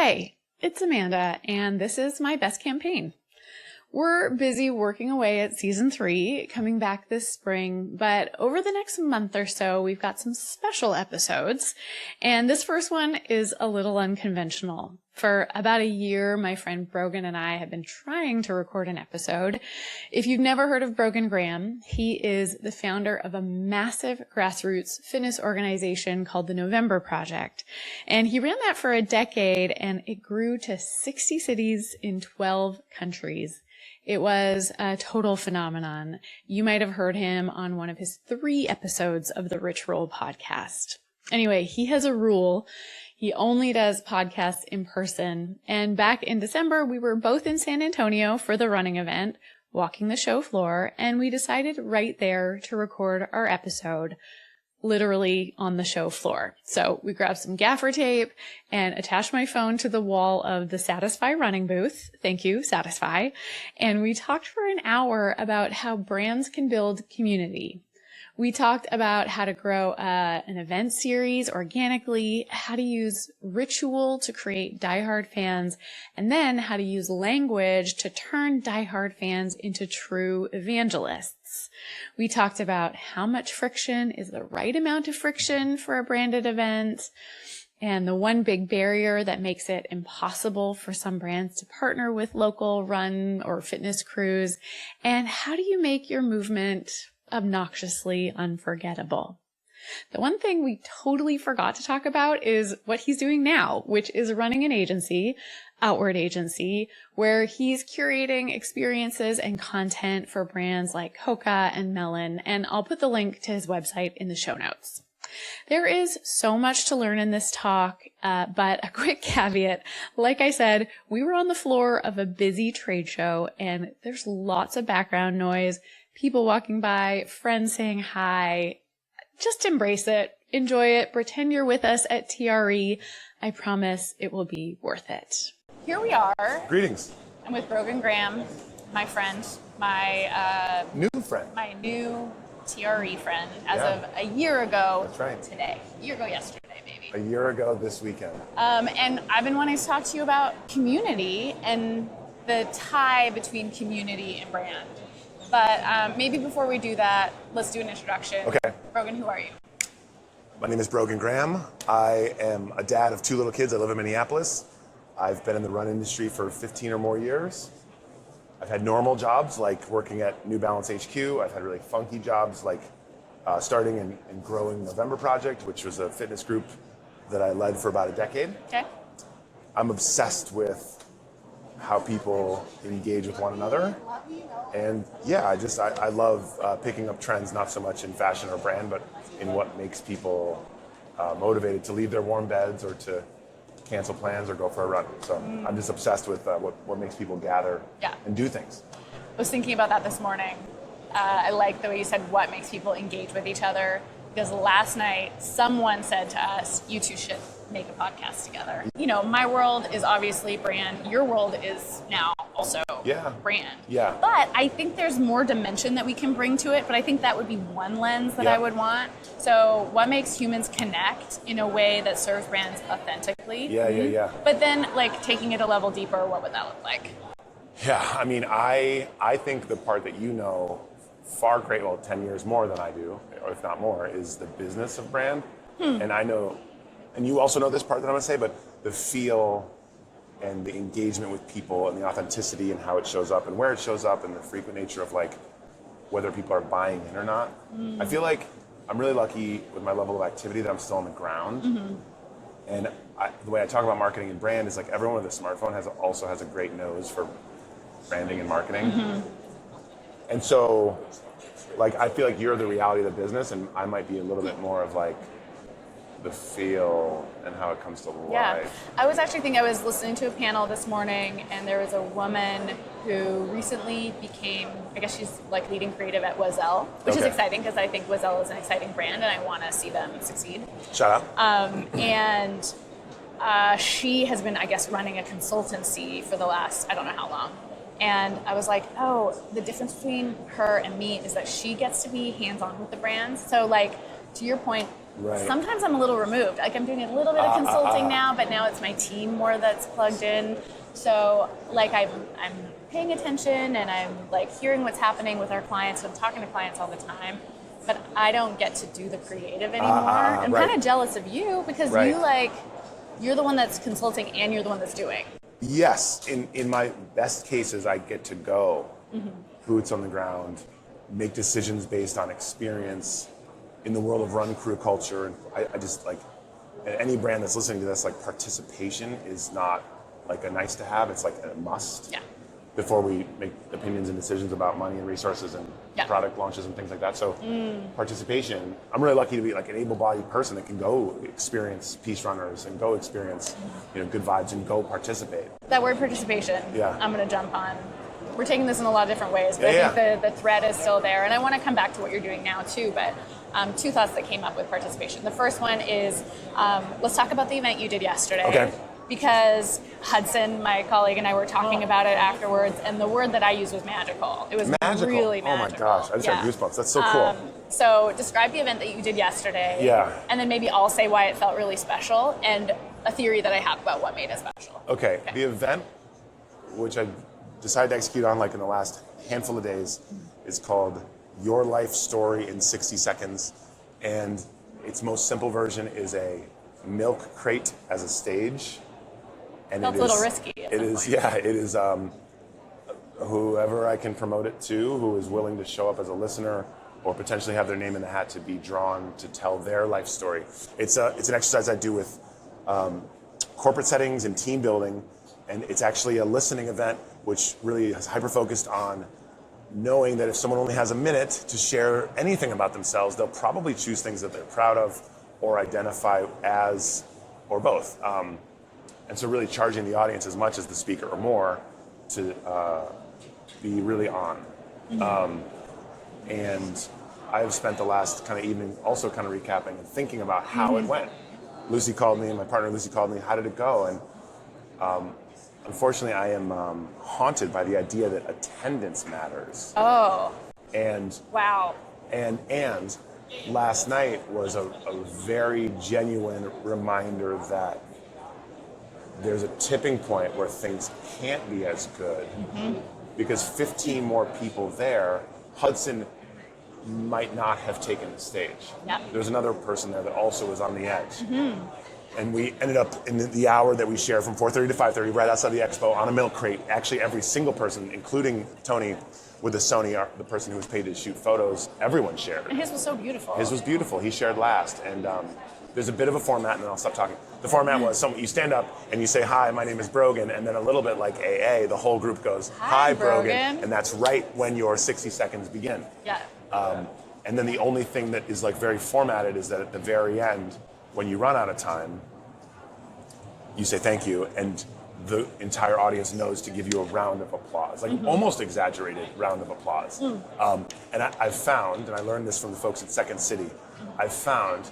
Hey, it's Amanda, and this is my best campaign. We're busy working away at season 3, coming back this spring, but over the next month or so, we've got some special episodes, and this first one is a little unconventional. For about a year, my friend Brogan and I have been trying to record an episode. If you've never heard of Brogan Graham, he is the founder of a massive grassroots fitness organization called the November Project. And he ran that for a decade, and it grew to 60 cities in 12 countries. It was a total phenomenon. You might have heard him on one of his 3 episodes of the Rich Roll podcast. Anyway, he has a rule. He only does podcasts in person. And back in December, we were both in San Antonio for the running event, walking the show floor, and we decided right there to record our episode, literally on the show floor. So we grabbed some gaffer tape and attached my phone to the wall of the Satisfy running booth. Thank you, Satisfy. And we talked for an hour about how brands can build community. We talked about how to grow an event series organically, how to use ritual to create diehard fans, and then how to use language to turn diehard fans into true evangelists. We talked about how much friction is the right amount of friction for a branded event, and the one big barrier that makes it impossible for some brands to partner with local run or fitness crews, and how do you make your movement obnoxiously unforgettable. The one thing we totally forgot to talk about is what he's doing now, which is running an agency, Outward Agency, where he's curating experiences and content for brands like Hoka and Melon, and I'll put the link to his website in the show notes. There is so much to learn in this talk, but a quick caveat. Like I said, we were on the floor of a busy trade show, and there's lots of background noise, people walking by, friends saying hi. Just embrace it, enjoy it, pretend you're with us at TRE. I promise it will be worth it. Here we are. Greetings. I'm with Brogan Graham, my friend, my new friend. My new TRE friend as of a year ago. That's right. Today. A year ago yesterday, maybe. A year ago this weekend. And I've been wanting to talk to you about community and the tie between community and brand. But maybe before we do that, let's do an introduction. Okay. Brogan, who are you? My name is Brogan Graham. I am a dad of 2 little kids. I live in Minneapolis. I've been in the run industry for 15 or more years. I've had normal jobs like working at New Balance HQ. I've had really funky jobs like starting and growing November Project, which was a fitness group that I led for about a decade. Okay. I'm obsessed with how people engage with one another. And yeah, I love picking up trends, not so much in fashion or brand, but in what makes people motivated to leave their warm beds or to cancel plans or go for a run. So I'm just obsessed with what makes people gather and do things. I was thinking about that this morning. I like the way you said what makes people engage with each other, because last night someone said to us, you two should make a podcast together. You know, my world is obviously brand. Your world is now also brand. Yeah. But I think there's more dimension that we can bring to it, but I think that would be one lens that I would want. So what makes humans connect in a way that serves brands authentically? Yeah. But then, like, taking it a level deeper, what would that look like? Yeah, I mean, I think the part that you know far great, well, 10 years more than I do, or if not more, is the business of brand. And I know, and you also know this part that I'm gonna say, but the feel and the engagement with people and the authenticity and how it shows up and where it shows up and the frequent nature of like whether people are buying in or not. I feel like I'm really lucky with my level of activity that I'm still on the ground. And the way I talk about marketing and brand is like everyone with a smartphone also has a great nose for branding and marketing. And so like I feel like you're the reality of the business and I might be a little bit more of like the feel and how it comes to life. Yeah, I was actually thinking, I was listening to a panel this morning and there was a woman who recently became, I guess she's like leading creative at Wazelle, which is exciting because I think Wazelle is an exciting brand and I want to see them succeed. Shout out. And she has been, I guess, running a consultancy for the last, I don't know how long. And I was like, oh, the difference between her and me is that she gets to be hands-on with the brands. So like to your point, Right. sometimes I'm a little removed. Like I'm doing a little bit of consulting now, but now it's my team more that's plugged in. So like I'm paying attention and I'm like hearing what's happening with our clients. I'm talking to clients all the time, but I don't get to do the creative anymore. I'm right. kind of jealous of you because Right. you're the one that's consulting and you're the one that's doing. Yes, in my best cases, I get to go boots on the ground, make decisions based on experience in the world of run crew culture. And I just like, and any brand that's listening to this, like participation is not like a nice to have, it's like a must. Yeah. Before we make opinions and decisions about money and resources and product launches and things like that. So participation, I'm really lucky to be like an able-bodied person that can go experience Peace Runners and go experience good vibes and go participate. That word participation, Yeah. I'm going to jump on. We're taking this in a lot of different ways, but I think the thread is still there. And I want to come back to what you're doing now too, but two thoughts that came up with participation. The first one is, let's talk about the event you did yesterday. Okay. Because Hudson, my colleague, and I were talking about it afterwards, and the word that I used was magical. It was Magical. really magical. Oh my gosh, I just had goosebumps. That's so cool. So describe the event that you did yesterday. Yeah. And then maybe I'll say why it felt really special and a theory that I have about what made it special. Okay. The event, which I decided to execute on like in the last handful of days, is called Your Life Story in 60 Seconds. And its most simple version is a milk crate as a stage. And Felt a little risky. It is whoever I can promote it to, who is willing to show up as a listener or potentially have their name in the hat to be drawn to tell their life story. It's an exercise I do with corporate settings and team building, and it's actually a listening event which really is hyper-focused on knowing that if someone only has a minute to share anything about themselves, they'll probably choose things that they're proud of or identify as, or both. And so really charging the audience as much as the speaker or more to be really on. And I've spent the last kind of evening also kind of recapping and thinking about how it went. Lucy called me, and my partner Lucy called me, how did it go? And unfortunately I am haunted by the idea that attendance matters. Oh. And wow. And last night was a very genuine reminder that there's a tipping point where things can't be as good because 15 more people there, Hudson might not have taken the stage. Yep. There's another person there that also was on the edge. And we ended up in the hour that we shared from 4:30 to 5:30 right outside the expo on a milk crate. Actually, every single person, including Tony with the Sony, the person who was paid to shoot photos, everyone shared. And his was so beautiful. His was beautiful. He shared last. And there's a bit of a format, and then I'll stop talking. The format was you stand up and you say, hi, my name is Brogan, and then a little bit like AA, the whole group goes, hi, Brogan. And that's right when your 60 seconds begin. Yeah. And then the only thing that is like very formatted is that at the very end, when you run out of time, you say thank you, and the entire audience knows to give you a round of applause, like almost exaggerated round of applause. And I've found, and I learned this from the folks at Second City, I've found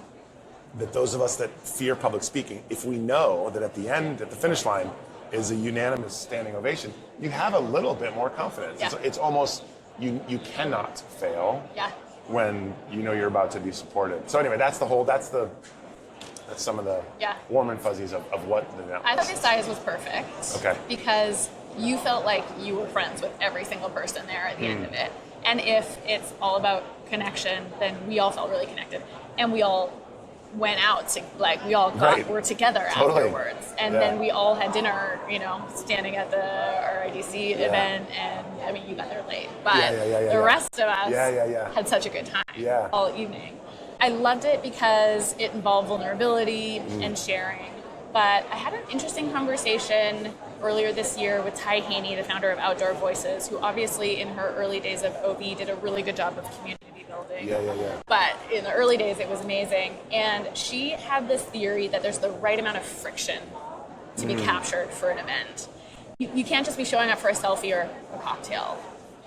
that those of us that fear public speaking, if we know that at the end, at the finish line, is a unanimous standing ovation, you have a little bit more confidence. Yeah. It's almost, you cannot fail when you know you're about to be supported. So anyway, that's some of the warm and fuzzies of what the event was. I thought the size was perfect. Okay. Because you felt like you were friends with every single person there at the end of it. And if it's all about connection, then we all felt really connected. And we all went out to, we all were together afterwards. And then we all had dinner, standing at the RIDC event. And I mean, you got there late. But the rest of us had such a good time all evening. I loved it because it involved vulnerability and sharing. But I had an interesting conversation earlier this year with Ty Haney, the founder of Outdoor Voices, who obviously in her early days of OV did a really good job of community building. But in the early days, it was amazing. And she had this theory that there's the right amount of friction to be captured for an event. You can't just be showing up for a selfie or a cocktail.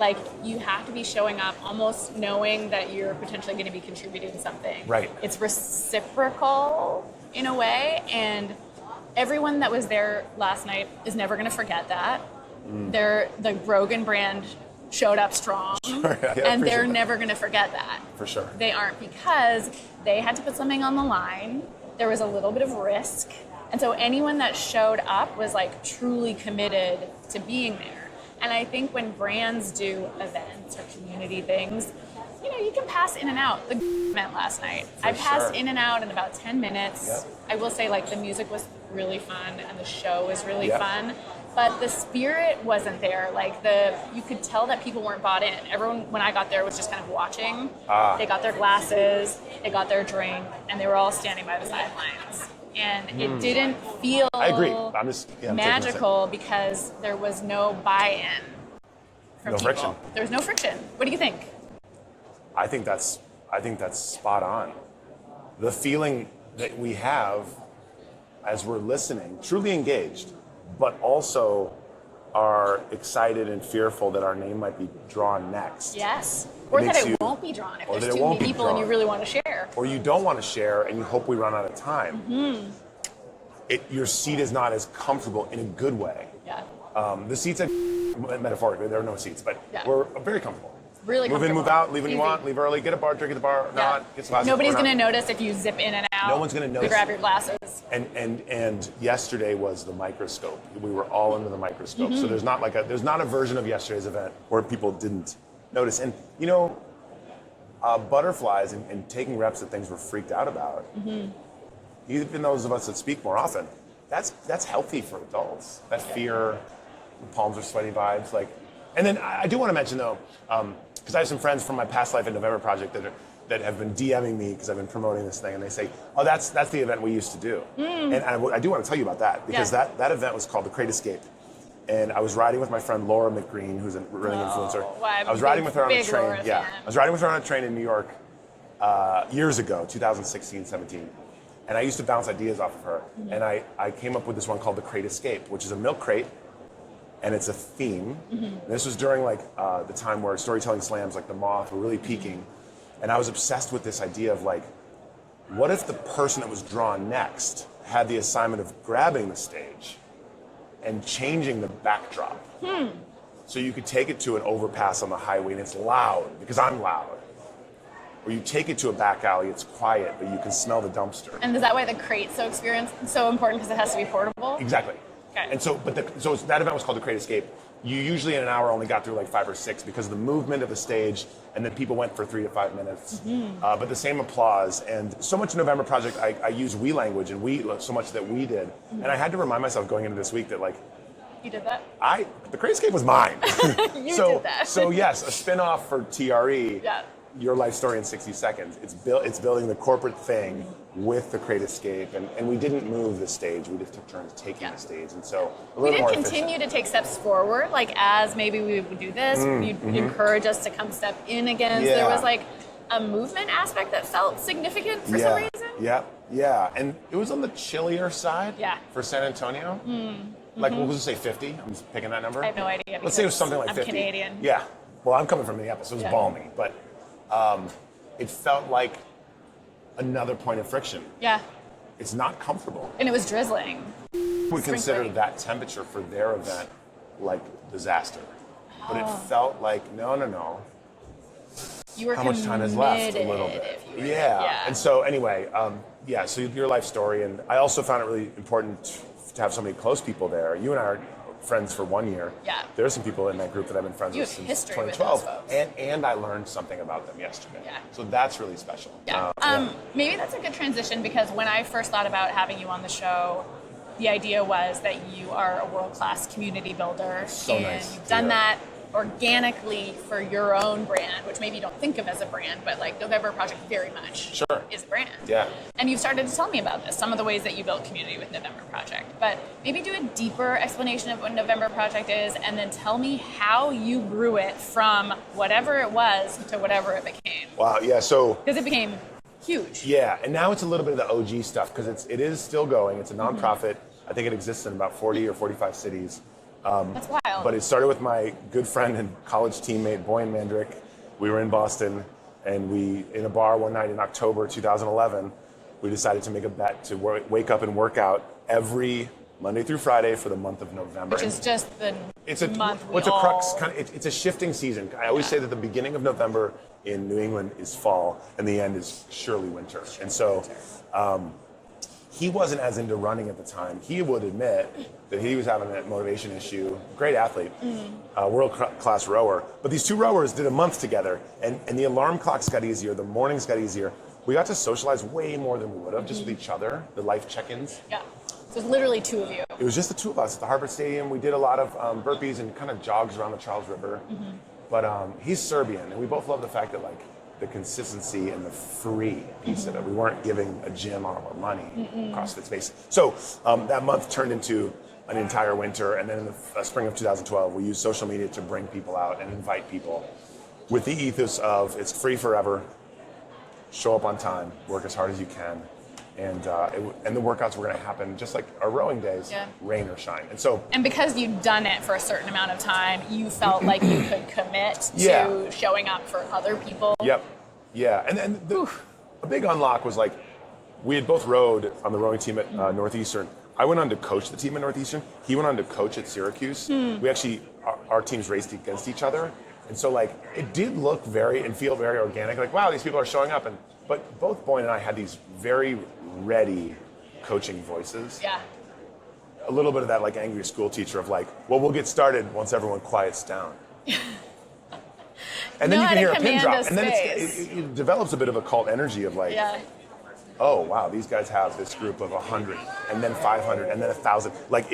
Like, you have to be showing up almost knowing that you're potentially going to be contributing something. Right. It's reciprocal in a way, and everyone that was there last night is never going to forget that. The Brogan brand showed up strong. Sure, yeah, And they're that. never going to forget that. For sure. They aren't, because they had to put something on the line. There was a little bit of risk. And so anyone that showed up was like truly committed to being there. And I think when brands do events or community things, you know, you can pass in and out. The event last night, I passed in and out in about 10 minutes. Yep. I will say, like, the music was really fun and the show was really Yep. fun, but the spirit wasn't there. Like, you could tell that people weren't bought in. Everyone, when I got there, was just kind of watching. They got their glasses, they got their drink, and they were all standing by the sidelines. And it didn't feel I agree. I'm magical because there was no buy-in from people. Friction. There was no friction. What do you think? I think that's spot on. The feeling that we have as we're listening, truly engaged, but also are excited and fearful that our name might be drawn next. Yes. Or that it won't be drawn if there's too many people and you really want to share. Or you don't want to share and you hope we run out of time. Mm-hmm. Your seat is not as comfortable in a good way. Yeah. The seats, metaphorically, there are no seats, but we're very comfortable. Really move in, comfortable. move out, leave when you want, leave early, get a bar, drink at the bar, not, get some glasses. Nobody's going to notice if you zip in and out. No one's going to notice. You grab your glasses. And yesterday was the microscope. We were all under the microscope. Mm-hmm. So there's not a version of yesterday's event where people didn't notice. And you know, butterflies and taking reps that things we're freaked out about. Mm-hmm. Even those of us that speak more often, that's healthy for adults. That fear, the palms are sweaty vibes, like. And then I do want to mention though, because I have some friends from my past life at November Project that have been DMing me because I've been promoting this thing, and they say, "Oh, that's the event we used to do." And I do want to tell you about that because that event was called the Great Escape, and I was riding with my friend Laura McGreen, who's a running influencer. Wow, I was riding with her on a train. Laura fan. I was riding with her on a train in New York years ago, 2016, 17. And I used to bounce ideas off of her. Mm-hmm. And I came up with this one called the Great Escape, which is a milk crate. And it's a theme. Mm-hmm. And this was during the time where storytelling slams like The Moth were really peaking. And I was obsessed with this idea of what if the person that was drawn next had the assignment of grabbing the stage and changing the backdrop. So you could take it to an overpass on the highway and it's loud because I'm loud. Or you take it to a back alley, it's quiet, but you can smell the dumpster. And is that why the crate's so important because it has to be portable? Exactly. Okay. And so that event was called the Great Escape. You usually in an hour only got through 5 or 6 because of the movement of the stage, and then people went for 3 to 5 minutes. Mm-hmm. But the same applause, and so much in November Project, I use we language, and we so much that we did. Mm-hmm. And I had to remind myself going into this week that you did that? The Great Escape was mine. You did that. So yes, a spin-off for TRE. Yeah. Your life story in 60 seconds. It's building the corporate thing with the Great Escape, and we didn't move the stage. We just took turns taking the stage, and so a little more efficient. We did continue to take steps forward, as maybe we would do this. You'd encourage us to come step in again. Yeah. So there was a movement aspect that felt significant for some reason. Yeah, and it was on the chillier side. Yeah. For San Antonio. What was it say 50? I'm just picking that number. I have no idea. Let's say it was something like 50. I'm Canadian. Yeah. Well, I'm coming from Minneapolis, so it was balmy, but. It felt like another point of friction. Yeah. It's not comfortable. And it was drizzling. We consider that temperature for their event disaster. But it felt no. You were how much time is left? A little bit. Yeah. And so anyway, so your life story. And I also found it really important to have so many close people there. You and I are friends for 1 year. Yeah. There are some people in that group that I've been friends with since 2012. And I learned something about them yesterday. Yeah. So that's really special. Yeah. Maybe that's a good transition because when I first thought about having you on the show, the idea was that you are a world-class community builder. So nice. You've done that organically for your own brand, which maybe you don't think of as a brand, but November Project very much is a brand. Yeah. And you've started to tell me about this, some of the ways that you built community with November Project. But maybe do a deeper explanation of what November Project is, and then tell me how you grew it from whatever it was to whatever it became. Wow, yeah, so... Because it became huge. Yeah, and now it's a little bit of the OG stuff, because it is still going. It's a nonprofit. I think it exists in about 40 or 45 cities. That's wild. But it started with my good friend and college teammate, Boyan Mandrick. We were in Boston, and in a bar one night in October 2011, we decided to make a bet to wake up and work out every Monday through Friday for the month of November. Which is just the month What's a crux? It's a shifting season. I always say that the beginning of November in New England is fall, and the end is surely winter. And so he wasn't as into running at the time. He would admit that he was having that motivation issue. Great athlete, world-class rower. But these two rowers did a month together, and the alarm clocks got easier, the mornings got easier. We got to socialize way more than we would have, just with each other, the life check-ins. Yeah. So it's literally two of you. It was just the two of us at the Harvard Stadium. We did a lot of burpees and kind of jogs around the Charles River. But he's Serbian, and we both love the fact that like the consistency and the free piece of it. We weren't giving a gym all of our money, CrossFit space. So that month turned into an entire winter, and then in the spring of 2012, we used social media to bring people out and invite people with the ethos of it's free forever, show up on time, work as hard as you can, and the workouts were going to happen just like our rowing days, rain or shine. And because you'd done it for a certain amount of time, you felt like you could commit to showing up for other people. Yep. Yeah. And a big unlock was like, we had both rowed on the rowing team at Northeastern. I went on to coach the team at Northeastern. He went on to coach at Syracuse. We actually, our teams raced against each other. And so like, it did look and feel very organic. Like, wow, these people are showing up. But both Boyne and I had these very ready coaching voices. Yeah. A little bit of that like angry school teacher of like, well, we'll get started once everyone quiets down. And then you can hear a pin drop. And then it develops a bit of a cult energy of like, oh, wow, these guys have this group of 100 and then 500 and then 1,000. Like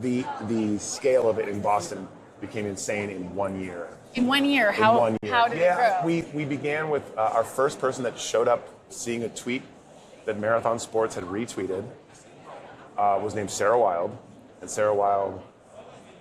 the scale of it in Boston became insane in 1 year. In 1 year, how did it grow? We began with our first person that showed up seeing a tweet that Marathon Sports had retweeted was named Sarah Wild. And Sarah Wild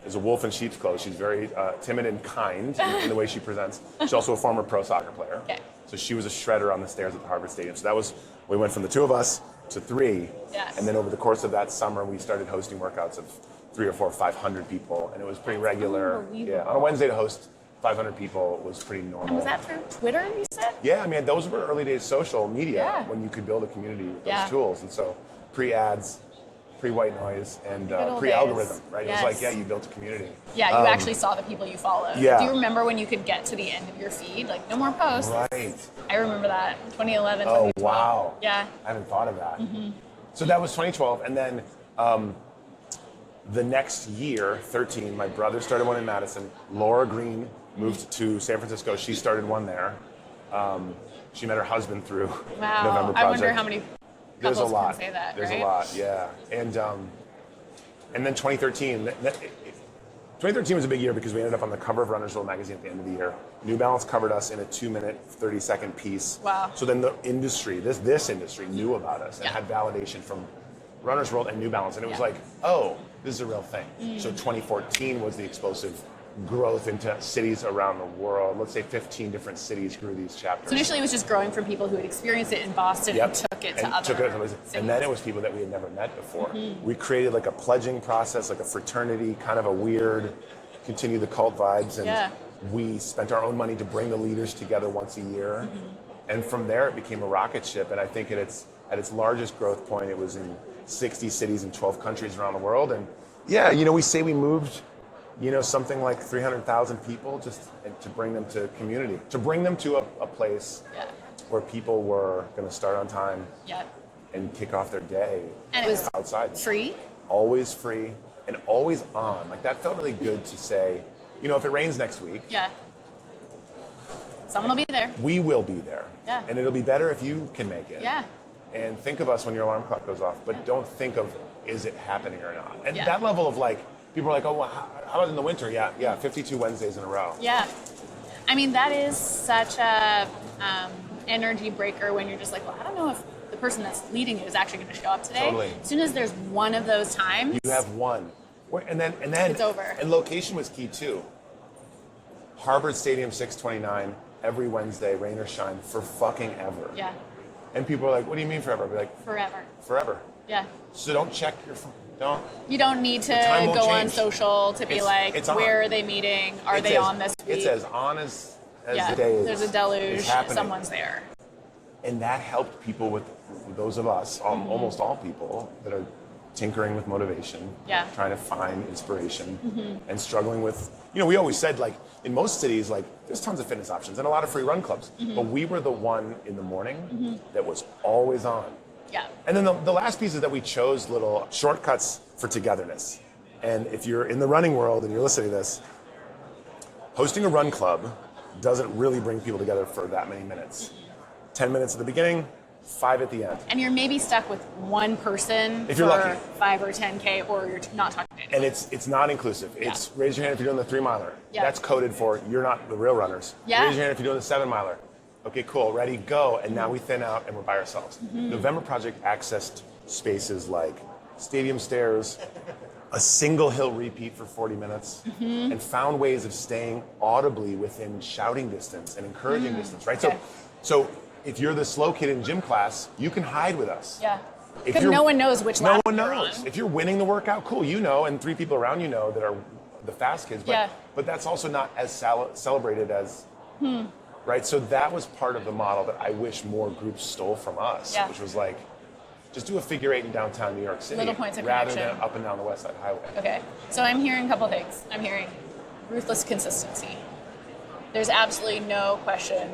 is a wolf in sheep's clothes. She's very timid and kind in the way she presents. She's also a former pro soccer player. Okay. So she was a shredder on the stairs at the Harvard Stadium. So we went from the two of us to three. Yes. And then over the course of that summer, we started hosting workouts of 300 or 400 or 500 people. And it was pretty regular. Yeah. On a Wednesday to host 500 people was pretty normal. And was that through Twitter, you said? Yeah, I mean, those were early days social media when you could build a community with those tools. And so pre-ads, pre-white noise, and pre-algorithm, right? Yes. It was like, you built a community. Yeah, you actually saw the people you followed. Yeah. Do you remember when you could get to the end of your feed? Like, no more posts. Right. I remember that, 2011, 2012. Oh, wow. Yeah. I haven't thought of that. So that was 2012, and then the next year, 13, my brother started one in Madison. Laura Green moved to San Francisco. She started one there. She met her husband through November Project. I wonder how many There's a lot. Can say that, There's right? a lot, yeah. And then 2013. 2013 was a big year because we ended up on the cover of Runner's World magazine at the end of the year. New Balance covered us in a 2-minute, 30-second piece. Wow. So then the industry, this industry, knew about us and had validation from Runner's World and New Balance, and it was like, oh, this is a real thing. So 2014 was the explosive growth into cities around the world. Let's say 15 different cities grew these chapters. So initially it was just growing from people who had experienced it in Boston and took it to other cities. And then it was people that we had never met before. We created like a pledging process, like a fraternity, kind of a weird, continue the cult vibes. And we spent our own money to bring the leaders together once a year. And from there it became a rocket ship. And I think at its largest growth point, it was in 60 cities in 12 countries around the world. And we say we moved something like 300,000 people just to bring them to community, to bring them to a place where people were going to start on time and kick off their day. And it was outside. Free? Always free and always on. Like that felt really good to say, if it rains next week. Yeah. Someone will be there. We will be there. Yeah. And it'll be better if you can make it. Yeah. And think of us when your alarm clock goes off, but don't think of, is it happening or not? And that level of like, people are like, oh, well, how about in the winter? Yeah, 52 Wednesdays in a row. Yeah. I mean, that is such a energy breaker when you're just like, well, I don't know if the person that's leading it is actually going to show up today. Totally. As soon as there's one of those times. You have one. And then it's over. And location was key too. Harvard Stadium 629, every Wednesday, rain or shine, for fucking ever. Yeah. And people are like, what do you mean forever? I'll be like, forever. Forever. Yeah. So don't check your phone. Don't. You don't need to go on social to be like, where are they meeting? Are they on this week? It's as on as the day is. There's a deluge. Someone's there. And that helped people with those of us, almost all people that are tinkering with motivation, Yeah. trying to find inspiration, and struggling with, we always said, like, in most cities, like, there's tons of fitness options and a lot of free run clubs, but we were the one in the morning that was always on. Yeah. And then the last piece is that we chose little shortcuts for togetherness. And if you're in the running world and you're listening to this, hosting a run club doesn't really bring people together for that many minutes. 10 minutes at the beginning, 5 at the end. And you're maybe stuck with one person If you're for lucky. 5 or 10K, or you're not talking to anyone. And it's not inclusive. It's raise your hand if you're doing the 3-miler. Yeah. That's coded for you're not the real runners. Yeah. Raise your hand if you're doing the 7-miler. Okay, cool, ready, go. And now we thin out and we're by ourselves. November Project accessed spaces like stadium stairs, a single hill repeat for 40 minutes, and found ways of staying audibly within shouting distance and encouraging distance, right? Okay. So if you're the slow kid in gym class, you can hide with us. Yeah. If Because you're- no one knows which No lap one you're knows. on. If you're winning the workout, cool, and 3 people around that are the fast kids. But, Yeah. but that's also not as celebrated as, right? So that was part of the model that I wish more groups stole from us, Yeah. which was like, just do a figure 8 in downtown New York City Little points of rather connection. than up and down the West Side Highway. Okay, so I'm hearing a couple things. I'm hearing ruthless consistency. There's absolutely no question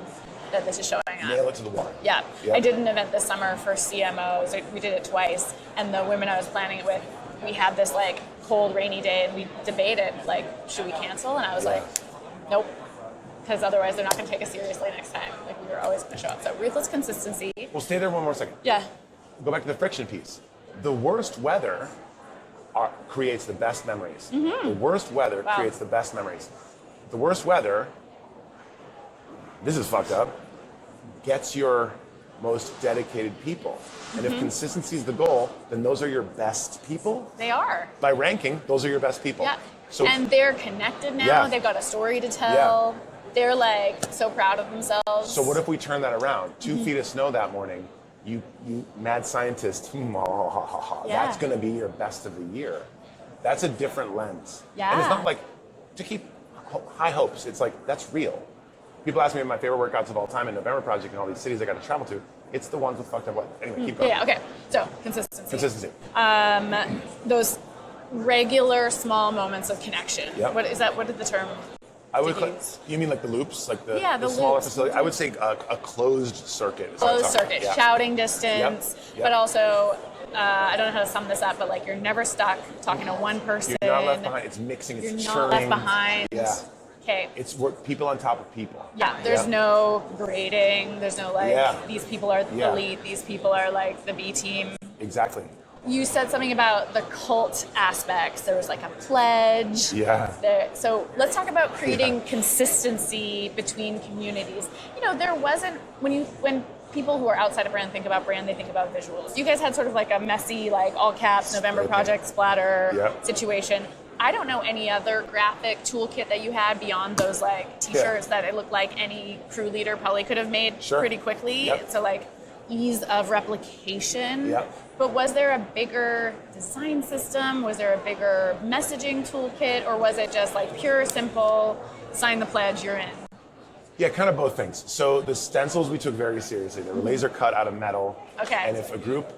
that this is showing up. Nail it to the wall. Yeah. Yep. I did an event this summer for CMOs. We did it twice, and the women I was planning it with, we had this like cold, rainy day, and we debated like, should we cancel? And I was Yeah. like, nope, because otherwise they're not going to take us seriously next time. Like we were always going to show up. So ruthless consistency. Well, stay there one more second. Yeah. Go back to the friction piece. The worst weather creates the best memories. The worst weather Wow. creates the best memories. The worst weather, this is fucked up, gets your most dedicated people. And if consistency is the goal, then those are your best people. They are. By ranking, those are your best people. Yeah. So And they're connected now. Yeah. They've got a story to tell. They're like so proud of themselves. So what if we turn that around? 2 feet of snow that morning, you mad scientist, that's going to be your best of the year. That's a different lens. Yeah. And it's not like to keep high hopes. It's like, that's real. People ask me my favorite workouts of all time in November Project and all these cities I got to travel to. It's the ones with fucked up weather. Anyway, keep going. Yeah, okay. So consistency. Consistency. Those regular small moments of connection. Yep. What is that? What did the term? I would. use? You mean like the loops, like the Yeah, the smaller loops. facility? I would say a closed circuit. is what I'm Closed talking circuit, about. Yeah. shouting distance, Yep. but also I don't know how to sum this up, but like you're never stuck talking to one person. You're not left behind. It's mixing. You're It's not churning. left behind. Yeah. Okay. It's people on top of people. Yeah, there's no grading. There's no like, Yeah. these people are the Yeah. elite, these people are like the B team. Exactly. You said something about the cult aspects. There was like a pledge. Yeah. So let's talk about creating consistency between communities. There wasn't, when people who are outside of brand think about brand, they think about visuals. You guys had sort of like a messy, like all caps, November Spray Project paint. splatter Yep. situation. I don't know any other graphic toolkit that you had beyond those like t-shirts that it looked like any crew leader probably could have made Sure. pretty quickly. Yep. So like ease of replication. Yep. But was there a bigger design system? Was there a bigger messaging toolkit? Or was it just like pure, simple, sign the pledge, you're in? Yeah, kind of both things. So the stencils we took very seriously. They were laser cut out of metal. Okay. And if a group,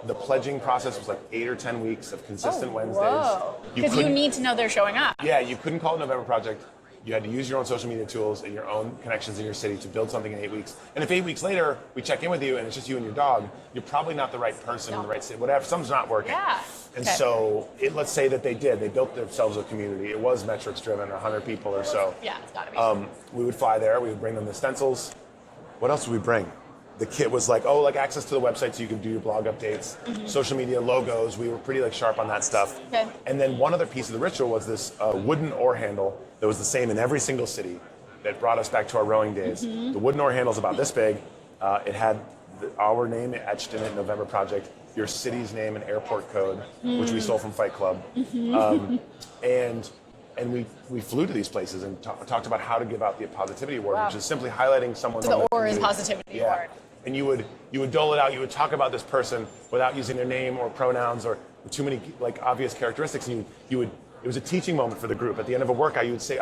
the pledging process was like 8 or 10 weeks of consistent Wednesdays. Whoa. Because you couldn't- need to know they're showing up. Yeah, you couldn't call it November Project. You had to use your own social media tools and your own connections in your city to build something in 8 weeks. And if 8 weeks later we check in with you and it's just you and your dog, you're probably not the right person in the right city. Whatever, something's not working. Yeah. And Okay. so let's say that they did. They built themselves a community. It was metrics driven, 100 people or so. Yeah, it's gotta be. We would fly there. We would bring them the stencils. What else would we bring? The kit was like, like access to the website so you could do your blog updates, social media logos. We were pretty like sharp on that stuff. Okay. And then one other piece of the ritual was this wooden oar handle that was the same in every single city that brought us back to our rowing days. The wooden oar handle's about this big. It had our name etched in it, November Project, your city's name and airport code, which we stole from Fight Club. And we flew to these places and talked about how to give out the Positivity Award, Wow. which is simply highlighting someone So from the the Or is community. Positivity Yeah. Award. And you would dole it out. You would talk about this person without using their name or pronouns or too many like obvious characteristics. And it was a teaching moment for the group. At the end of a workout, you would say,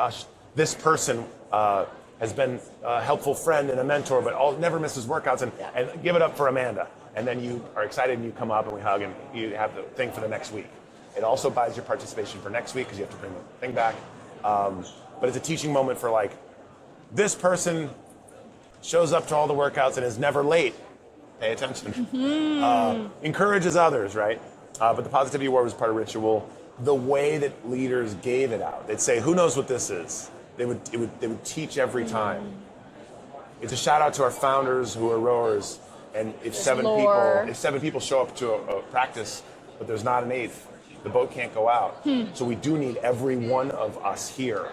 this person has been a helpful friend and a mentor, but never misses workouts, and give it up for Amanda. and then you are excited and you come up and we hug and you have the thing for the next week. It also buys your participation for next week because you have to bring the thing back. But it's a teaching moment for like, this person shows up to all the workouts and is never late. Pay attention. Encourages others, right? But the Positivity Award was part of ritual. The way that leaders gave it out, they'd say, "Who knows what this is?" They would teach every time. It's a shout out to our founders who are rowers. And if seven people show up to a practice, but there's not an eighth, the boat can't go out. So we do need every one of us here.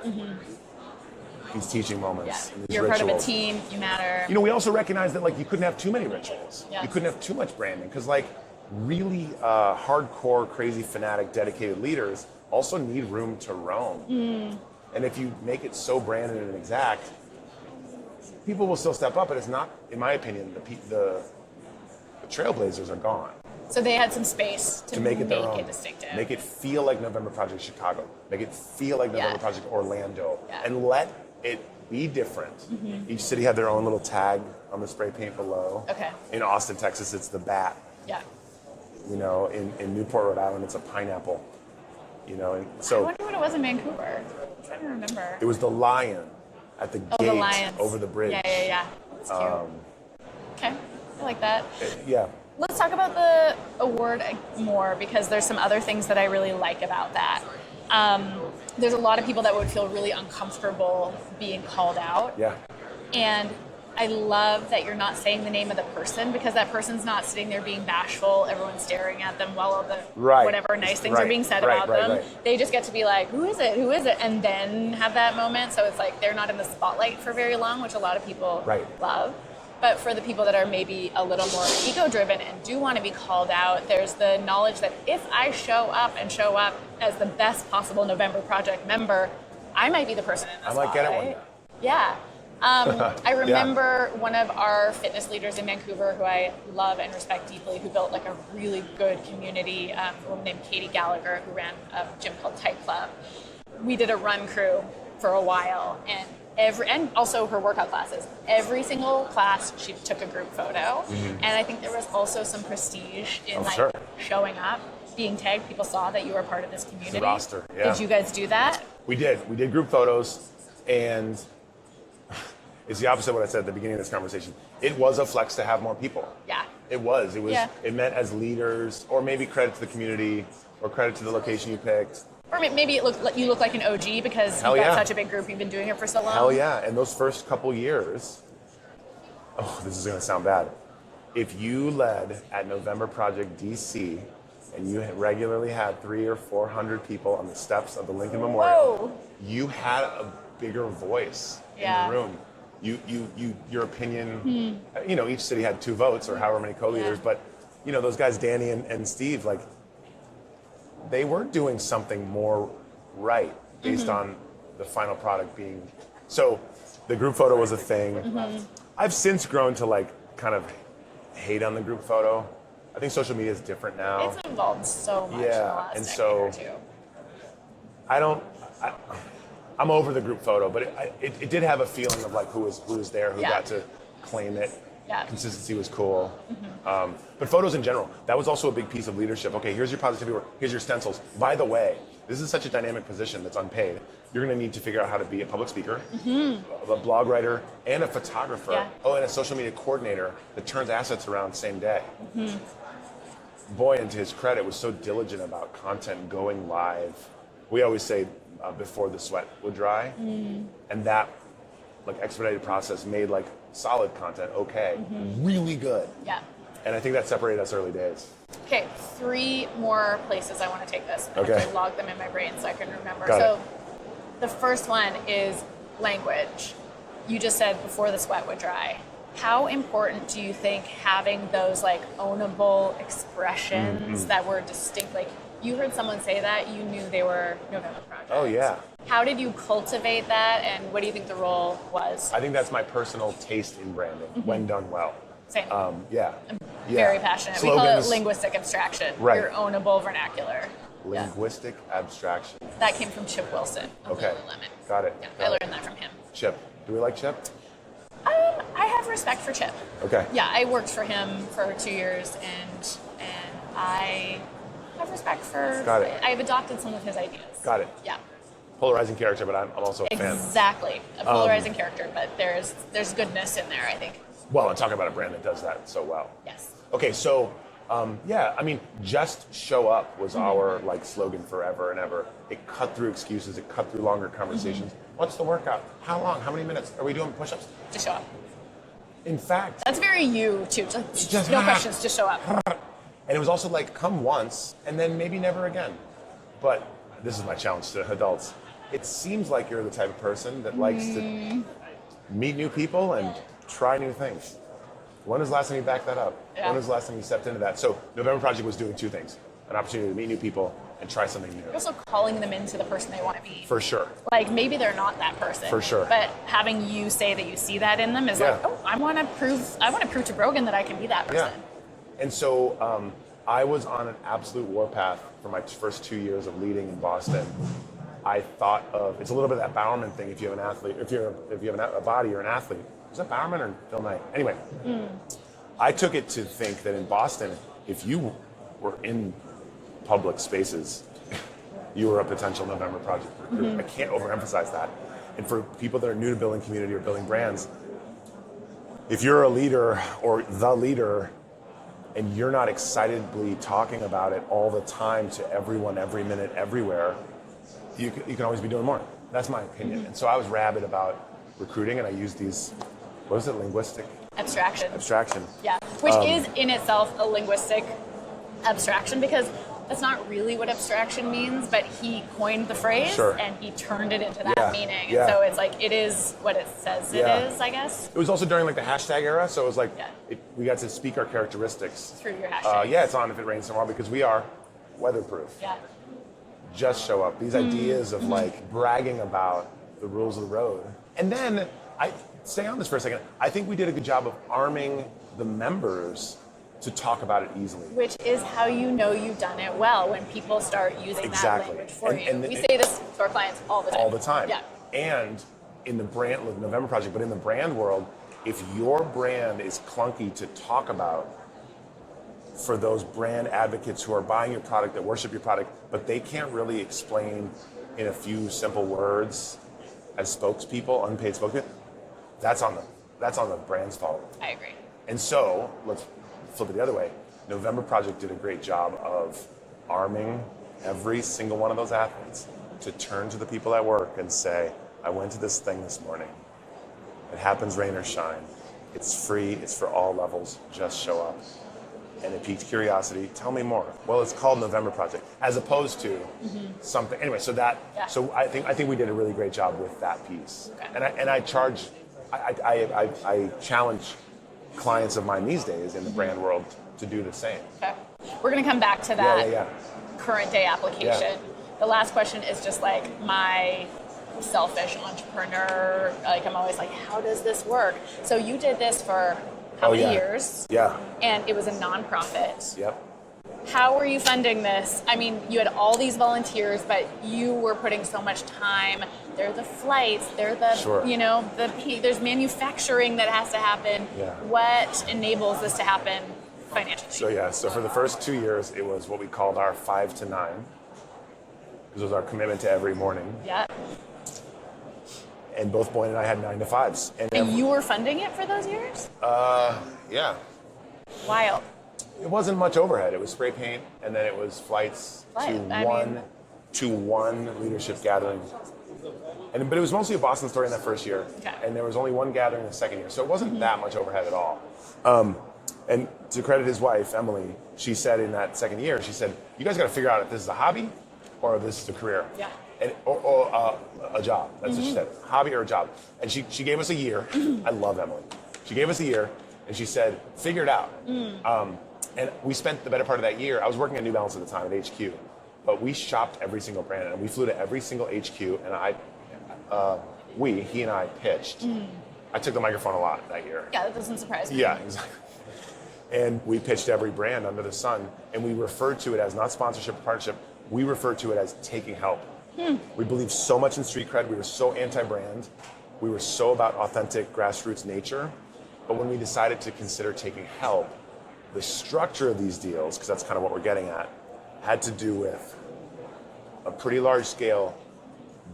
These teaching moments. Yeah. These You're rituals. part of a team. You matter. You know, we also recognize that like you couldn't have too many rituals. Yeah. You couldn't have too much branding because like really hardcore, crazy, fanatic, dedicated leaders also need room to roam. And if you make it so branded and exact, people will still step up, but it's not, in my opinion, the trailblazers are gone. So they had some space to make it their own. distinctive. Make it feel like November Project Chicago. Make it feel like November Project Orlando. Yeah. And let it be different. Each city had their own little tag on the spray paint below. Okay. In Austin, Texas, it's the bat. Yeah. You know, in Newport, Rhode Island, it's a pineapple. You know, and I so wonder what it was in Vancouver. I'm trying to remember. it was the lion at the the gate lions. over the bridge. Yeah. That's cute. Okay. I like that. Yeah. Let's talk about the award more because there's some other things that I really like about that. There's a lot of people that would feel really uncomfortable being called out. Yeah. And I love that you're not saying the name of the person because that person's not sitting there being bashful. Everyone's staring at them while all the whatever nice things are being said about them. Right. They just get to be like, who is it? Who is it? And then have that moment. So it's like they're not in the spotlight for very long, which a lot of people love. But for the people that are maybe a little more ego-driven and do want to be called out, there's the knowledge that if I show up as the best possible November Project member, I might be the person in the spotlight. I might get it one day. Yeah. I remember one of our fitness leaders in Vancouver who I love and respect deeply, who built like a really good community, a woman named Katie Gallagher, who ran a gym called Tight Club. We did a run crew for a while, and also her workout classes. Every single class, she took a group photo, and I think there was also some prestige in showing up, being tagged. People saw that you were part of this community. It's a roster, yeah. Did you guys do that? We did. We did group photos, and it's the opposite of what I said at the beginning of this conversation. It was a flex to have more people. Yeah. It was. It meant as leaders, or maybe credit to the community, or credit to the location you picked. Or maybe you look like an OG because you've got such a big group, you've been doing it for so long. Hell yeah. And those first couple years, this is going to sound bad. If you led at November Project DC and you regularly had 300 or 400 people on the steps of the Lincoln Memorial, you had a bigger voice in the room. Your opinion, you know, each city had 2 votes or however many co-leaders, but you know, those guys, Danny and Steve, like, they were doing something more right based on the final product being. So the group photo was a thing. I've since grown to like kind of hate on the group photo. I think social media is different now. It's evolved so much in the last decade or two. I'm over the group photo, but it did have a feeling of like who was there, who got to claim it. Yeah. Consistency was cool. But photos in general, that was also a big piece of leadership. Okay, here's your positivity work. Here's your stencils. By the way, this is such a dynamic position that's unpaid. You're going to need to figure out how to be a public speaker, a blog writer, and a photographer. Yeah. Oh, and a social media coordinator that turns assets around same day. Boyan, to his credit, was so diligent about content going live. We always say before the sweat would dry. And that like expedited process made like solid content really good. Yeah. And I think that separated us early days. Okay, 3 more places I want to take this. I have to log them in my brain so I can remember. Got it. The first one is language. You just said before the sweat would dry. How important do you think having those like ownable expressions that were distinct? Like you heard someone say that, you knew they were November Project. Oh yeah. How did you cultivate that, and what do you think the role was? I think that's my personal taste in branding, when done well. Same. Yeah. Very passionate. Slogans. We call it linguistic abstraction. Right. Your ownable vernacular. Linguistic abstraction. That came from Chip Wilson of Okay. Lululemon. Got it. Yeah, Got I it. learned that from him. Chip. Do we like Chip? I have respect for Chip. Okay. Yeah, I worked for him for 2 years, and I have respect for. Got it. I've adopted some of his ideas. Got it. Yeah. Polarizing character, but I'm also a fan. Exactly. A polarizing character, but there's goodness in there, I think. Well, and talking about a brand that does that so well. Yes. Okay, so yeah, I mean, just show up was our like slogan forever and ever. It cut through excuses. It cut through longer conversations. What's the workout? How long? How many minutes? Are we doing push-ups? To show up. In fact, That's very you too. Just no questions. Just show up. and it was also like come once and then maybe never again. But this is my challenge to adults. It seems like you're the type of person that likes to meet new people and try new things. When was the last time you backed that up? Yeah. When was the last time you stepped into that? So November Project was doing two things. An opportunity to meet new people and try something new. You're also calling them into the person they want to be. For sure. Like maybe they're not that person. For sure. But having you say that you see that in them is like, oh, I want to prove to Brogan that I can be that person. Yeah. And so I was on an absolute warpath for my first 2 years of leading in Boston. I thought of, it's a little bit of that Bowerman thing. If you have an athlete, if you have a body, you're an athlete. Was that Bowerman or Phil Knight? Anyway, I took it to think that in Boston, if you were in public spaces, you were a potential November Project recruit. I can't overemphasize that. And for people that are new to building community or building brands, if you're a leader or the leader and you're not excitedly talking about it all the time to everyone, every minute, everywhere, you can always be doing more. That's my opinion. And so I was rabid about recruiting, and I used these, what is it, linguistic? Abstraction. Yeah, which is in itself a linguistic abstraction because that's not really what abstraction means, but he coined the phrase and he turned it into that meaning. And so it's like, it is what it says it is, I guess. It was also during like the hashtag era, so it was like, we got to speak our characteristics. Through your hashtag. Yeah, it's on if it rains tomorrow because we are weatherproof. Yeah. Just show up. These ideas of like bragging about the rules of the road. And then, stay on this for a second, I think we did a good job of arming the members to talk about it easily. Which is how you know you've done it well, when people start using that language for you. And we say this to our clients all the time. All the time. Yeah. And in the brand, November Project, but in the brand world, if your brand is clunky to talk about for those brand advocates who are buying your product, that worship your product, but they can't really explain in a few simple words as spokespeople, unpaid spokespeople, that's on the brand's fault. I agree. And so, let's flip it the other way. November Project did a great job of arming every single one of those athletes to turn to the people at work and say, I went to this thing this morning. It happens rain or shine. It's free, it's for all levels, just show up. And it piqued curiosity. Tell me more. Well, it's called November Project, as opposed to something. Anyway, so I think we did a really great job with that piece. Okay. And I challenge clients of mine these days in the brand world to do the same. Okay. We're going to come back to that current day application. Yeah. The last question is just like my selfish entrepreneur. Like I'm always like, how does this work? So you did this for how many years? Yeah. And it was a nonprofit. Yep. How were you funding this? I mean, you had all these volunteers, but you were putting so much time. There are the flights, there are the, there's manufacturing that has to happen. Yeah. What enables this to happen financially? So for the first 2 years, it was what we called our 5 to 9. This was our commitment to every morning. Yeah. And both Boyne and I had 9 to 5s. And you were funding it for those years? Yeah. Wild. It wasn't much overhead. It was spray paint, and then it was flights to one leadership gathering. But it was mostly a Boston story in that first year. Okay. And there was only one gathering in the second year. So it wasn't that much overhead at all. And to credit his wife, Emily, she said in that second year, she said, you guys got to figure out if this is a hobby or if this is a career. Yeah. Or a job. That's what she said. Hobby or a job. And she gave us a year. I love Emily. She gave us a year, and she said, figure it out. And we spent the better part of that year. I was working at New Balance at the time at HQ, but we shopped every single brand, and we flew to every single HQ, and he and I pitched. I took the microphone a lot that year. Yeah, that doesn't surprise me. Yeah, exactly. And we pitched every brand under the sun, and we referred to it as not sponsorship or partnership. We referred to it as taking help. We believed so much in street cred. We were so anti-brand we were so about authentic grassroots nature, but when we decided to consider taking help, the structure of these deals, because that's kind of what we're getting at, had to do with a pretty large scale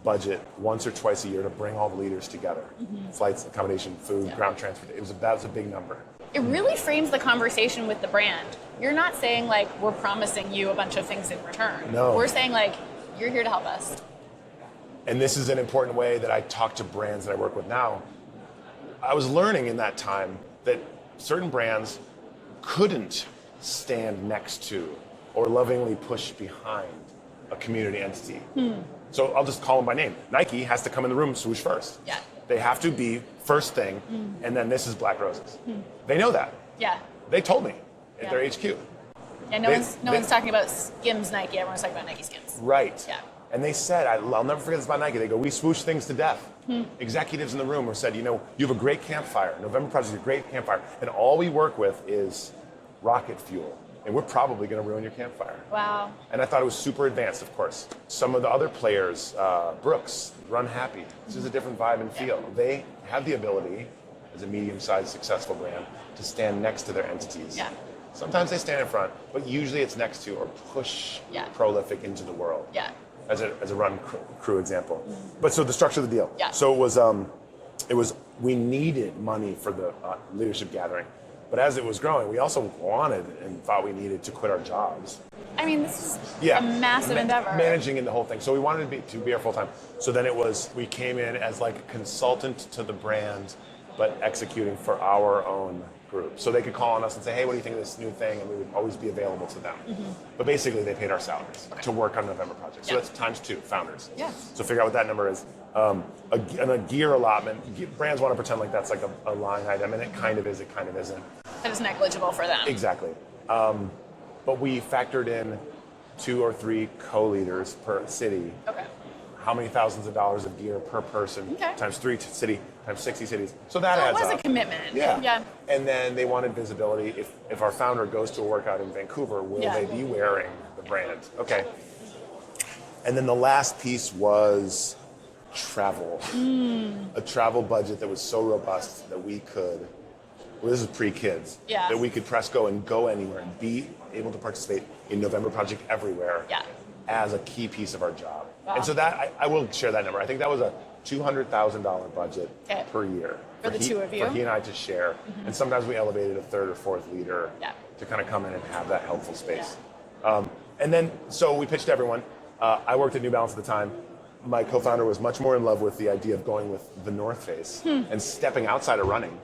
budget once or twice a year to bring all the leaders together. Flights, accommodation, food, ground transport. That was a big number. It really frames the conversation with the brand. You're not saying like, we're promising you a bunch of things in return. No. We're saying like, you're here to help us. And this is an important way that I talk to brands that I work with now. I was learning in that time that certain brands couldn't stand next to or lovingly push behind a community entity. So I'll just call them by name. Nike has to come in the room swoosh first. Yeah. They have to be first thing, and then this is Black Roses. They know that. Yeah. They told me at their HQ. Yeah, no one's talking about Skims Nike. Everyone's talking about Nike Skims. Right. Yeah. And they said, I'll never forget this about Nike. They go, we swoosh things to death. Executives in the room were said, you have a great campfire. November Project is a great campfire. And all we work with is rocket fuel. And we're probably going to ruin your campfire. Wow. And I thought it was super advanced, of course. Some of the other players, Brooks, Run Happy, this is a different vibe and feel. They have the ability, as a medium-sized successful brand, to stand next to their entities. Yeah. Sometimes they stand in front, but usually it's next to or push Prolific into the world. Yeah. As a run crew example. But so the structure of the deal. Yeah. So it was we needed money for the leadership gathering. But as it was growing, we also wanted and thought we needed to quit our jobs. I mean, this is a massive endeavor. Managing in the whole thing. So we wanted to be our full time. So then we came in as like a consultant to the brand, but executing for our own group. So they could call on us and say, hey, what do you think of this new thing? And we would always be available to them. But basically, they paid our salaries to work on November Project. So that's times 2, founders. Yeah. So figure out what that number is. And a gear allotment, brands want to pretend like that's like a line item, and it kind of is, it kind of isn't. That is negligible for them. Exactly. But we factored in 2 or 3 co-leaders per city. Okay. How many thousands of dollars of gear per person, times 3 city, times 60 cities. So that adds up. It was a commitment. Yeah. And then they wanted visibility. If our founder goes to a workout in Vancouver, will they be wearing the brand? Okay. And then the last piece was travel. A travel budget that was so robust that we could, this is pre-kids, that we could press go and go anywhere and be able to participate in November Project everywhere as a key piece of our job. Wow. And so that, I will share that number. I think that was a $200,000 budget per year. For the two of you? For he and I to share. And sometimes we elevated a 3rd or 4th leader to kind of come in and have that helpful space. And then, so we pitched to everyone. I worked at New Balance at the time. My co-founder was much more in love with the idea of going with the North Face and stepping outside of running.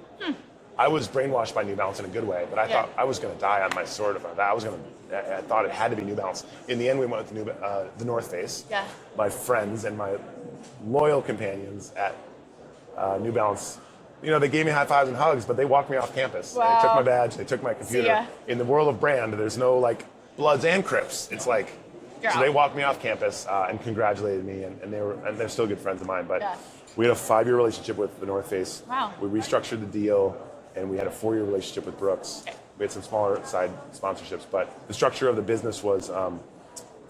I was brainwashed by New Balance in a good way, but I thought I was going to die on my sword if I thought it had to be New Balance. In the end, we went with the North Face. Yeah. My friends and my loyal companions at New Balance, they gave me high fives and hugs, but they walked me off campus. Wow. They took my badge, they took my computer. In the world of brand, there's no like Bloods and Crips. It's like, so they walked me off campus and congratulated me, and they're still good friends of mine. But we had a 5-year relationship with the North Face. Wow. We restructured the deal, and we had a 4-year relationship with Brooks. Okay. We had some smaller side sponsorships, but the structure of the business was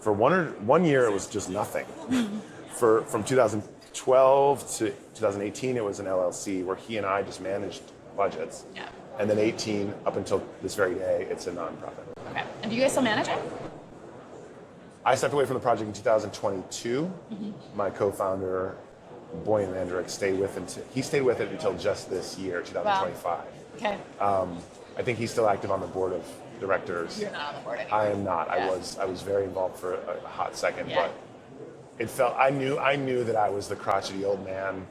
for 1 year it was just nothing. From 2012 to 2018, it was an LLC where he and I just managed budgets. Yeah. And then 18 up until this very day, it's a nonprofit. Okay. And do you guys still manage it? I stepped away from the project in 2022. My co-founder, Boyan Mandrick, stayed with it until just this year, 2025. Wow. Okay. I think he's still active on the board of directors. You're not on the board anymore. I am not. Yeah. I was very involved for a hot second, but it felt I knew that I was the crotchety old man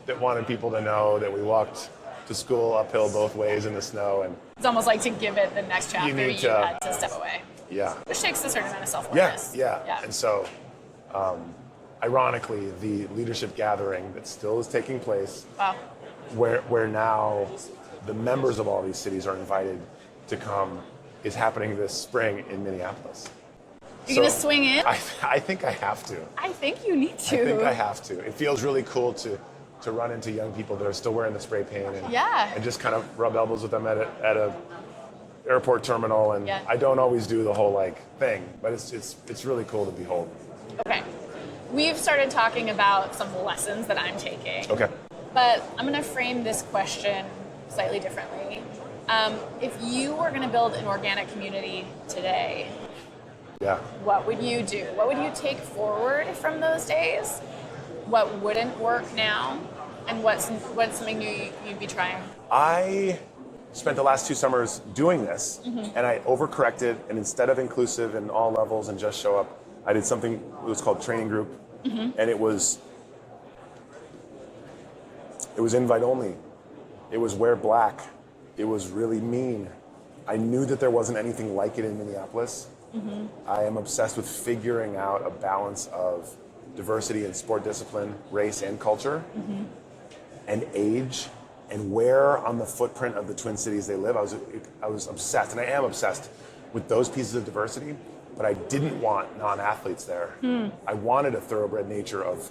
that wanted people to know that we walked to school uphill both ways in the snow, and it's almost like to give it the next chapter you had to step away. Yeah. Which takes a certain amount of self-awareness. Yeah. And so, ironically, the leadership gathering that still is taking place, where now the members of all these cities are invited to come, is happening this spring in Minneapolis. You're going to swing in? I think I have to. I think you need to. I think I have to. It feels really cool to run into young people that are still wearing the spray paint and just kind of rub elbows with them at a airport terminal, and I don't always do the whole thing, but it's really cool to behold. Okay. We've started talking about some lessons that I'm taking. Okay. But I'm going to frame this question slightly differently. If you were going to build an organic community today, Yeah. what would you do? What would you take forward from those days? What wouldn't work now? And what's something new you'd be trying? I spent the last 2 summers doing this, and I overcorrected, and instead of inclusive in all levels and just show up, I did something that was called training group, and it was invite only. It was wear black. It was really mean. I knew that there wasn't anything like it in Minneapolis. I am obsessed with figuring out a balance of diversity in sport discipline, race, and culture, and age, and where on the footprint of the Twin Cities they live. I was obsessed, and I am obsessed with those pieces of diversity, but I didn't want non-athletes there. I wanted a thoroughbred nature of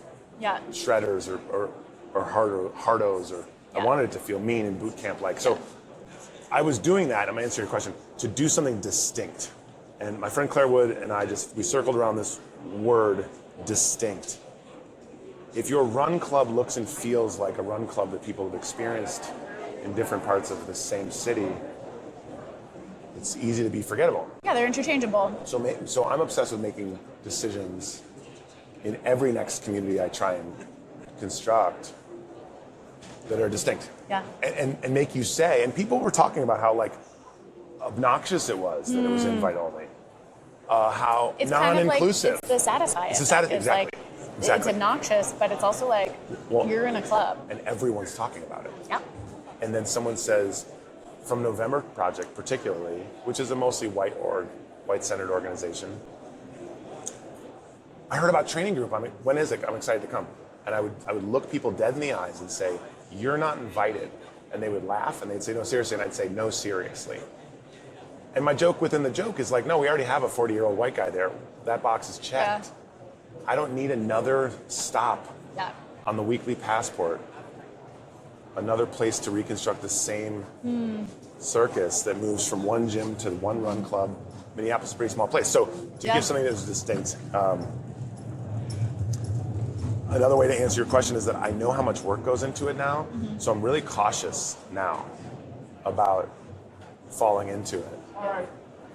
shredders or hardos, or I wanted it to feel mean and boot camp like. So I was doing that, I'm gonna answer your question, to do something distinct. And my friend Claire Wood and I we circled around this word, distinct. If your run club looks and feels like a run club that people have experienced in different parts of the same city, it's easy to be forgettable. Yeah, they're interchangeable. So I'm obsessed with making decisions in every next community I try and construct that are distinct. Yeah. And make you say, and people were talking about how like obnoxious it was that it was invite only. How It's non-inclusive. Kind of like, it's the satisfier. Exactly. Like, it's obnoxious, but it's also like, you're in a club. And everyone's talking about it. Yeah. And then someone says, from November Project particularly, which is a mostly white-centered organization, I heard about training group. When is it? I'm excited to come. And I would look people dead in the eyes and say, you're not invited. And they would laugh and they'd say, no, seriously. And I'd say, no, seriously. And my joke within the joke is like, no, we already have a 40-year-old white guy there. That box is checked. Yeah. I don't need another stop on the weekly passport, another place to reconstruct the same circus that moves from one gym to one run club. Minneapolis is a pretty small place. So to give something that is distinct. Another way to answer your question is that I know how much work goes into it now, so I'm really cautious now about falling into it.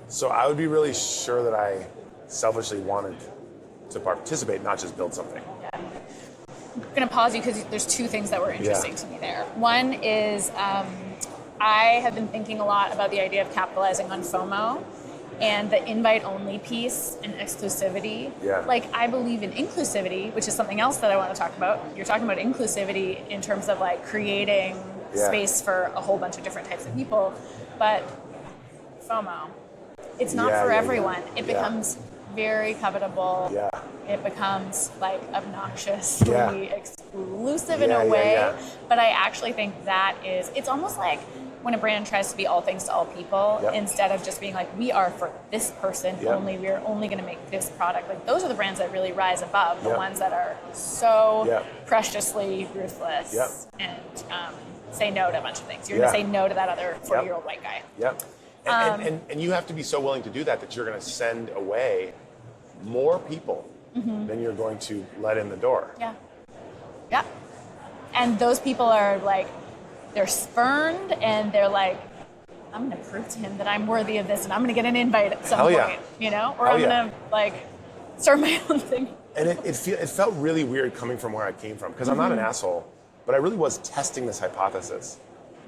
So I would be really sure that I selfishly wanted to participate, not just build something. Yeah. I'm going to pause you because there's 2 things that were interesting to me there. One is I have been thinking a lot about the idea of capitalizing on FOMO and the invite-only piece and exclusivity. Yeah. Like, I believe in inclusivity, which is something else that I want to talk about. You're talking about inclusivity in terms of like creating space for a whole bunch of different types of people, but FOMO, it's not for everyone. It becomes very covetable. Yeah. It becomes like obnoxiously exclusive in a way. But I actually think it's almost like when a brand tries to be all things to all people, instead of just being like, we are for this person only, we're only going to make this product. Like, those are the brands that really rise above, the ones that are so preciously ruthless and say no to a bunch of things. You're going to say no to that other 40-year-old white guy. Yep. And you have to be so willing to do that you're going to send away more people than you're going to let in the door. Yeah. Yeah. And those people are like, they're spurned and they're like, I'm going to prove to him that I'm worthy of this and I'm going to get an invite at some point, you know? Or I'm going to like start my own thing. And it felt really weird coming from where I came from, because I'm not an asshole, but I really was testing this hypothesis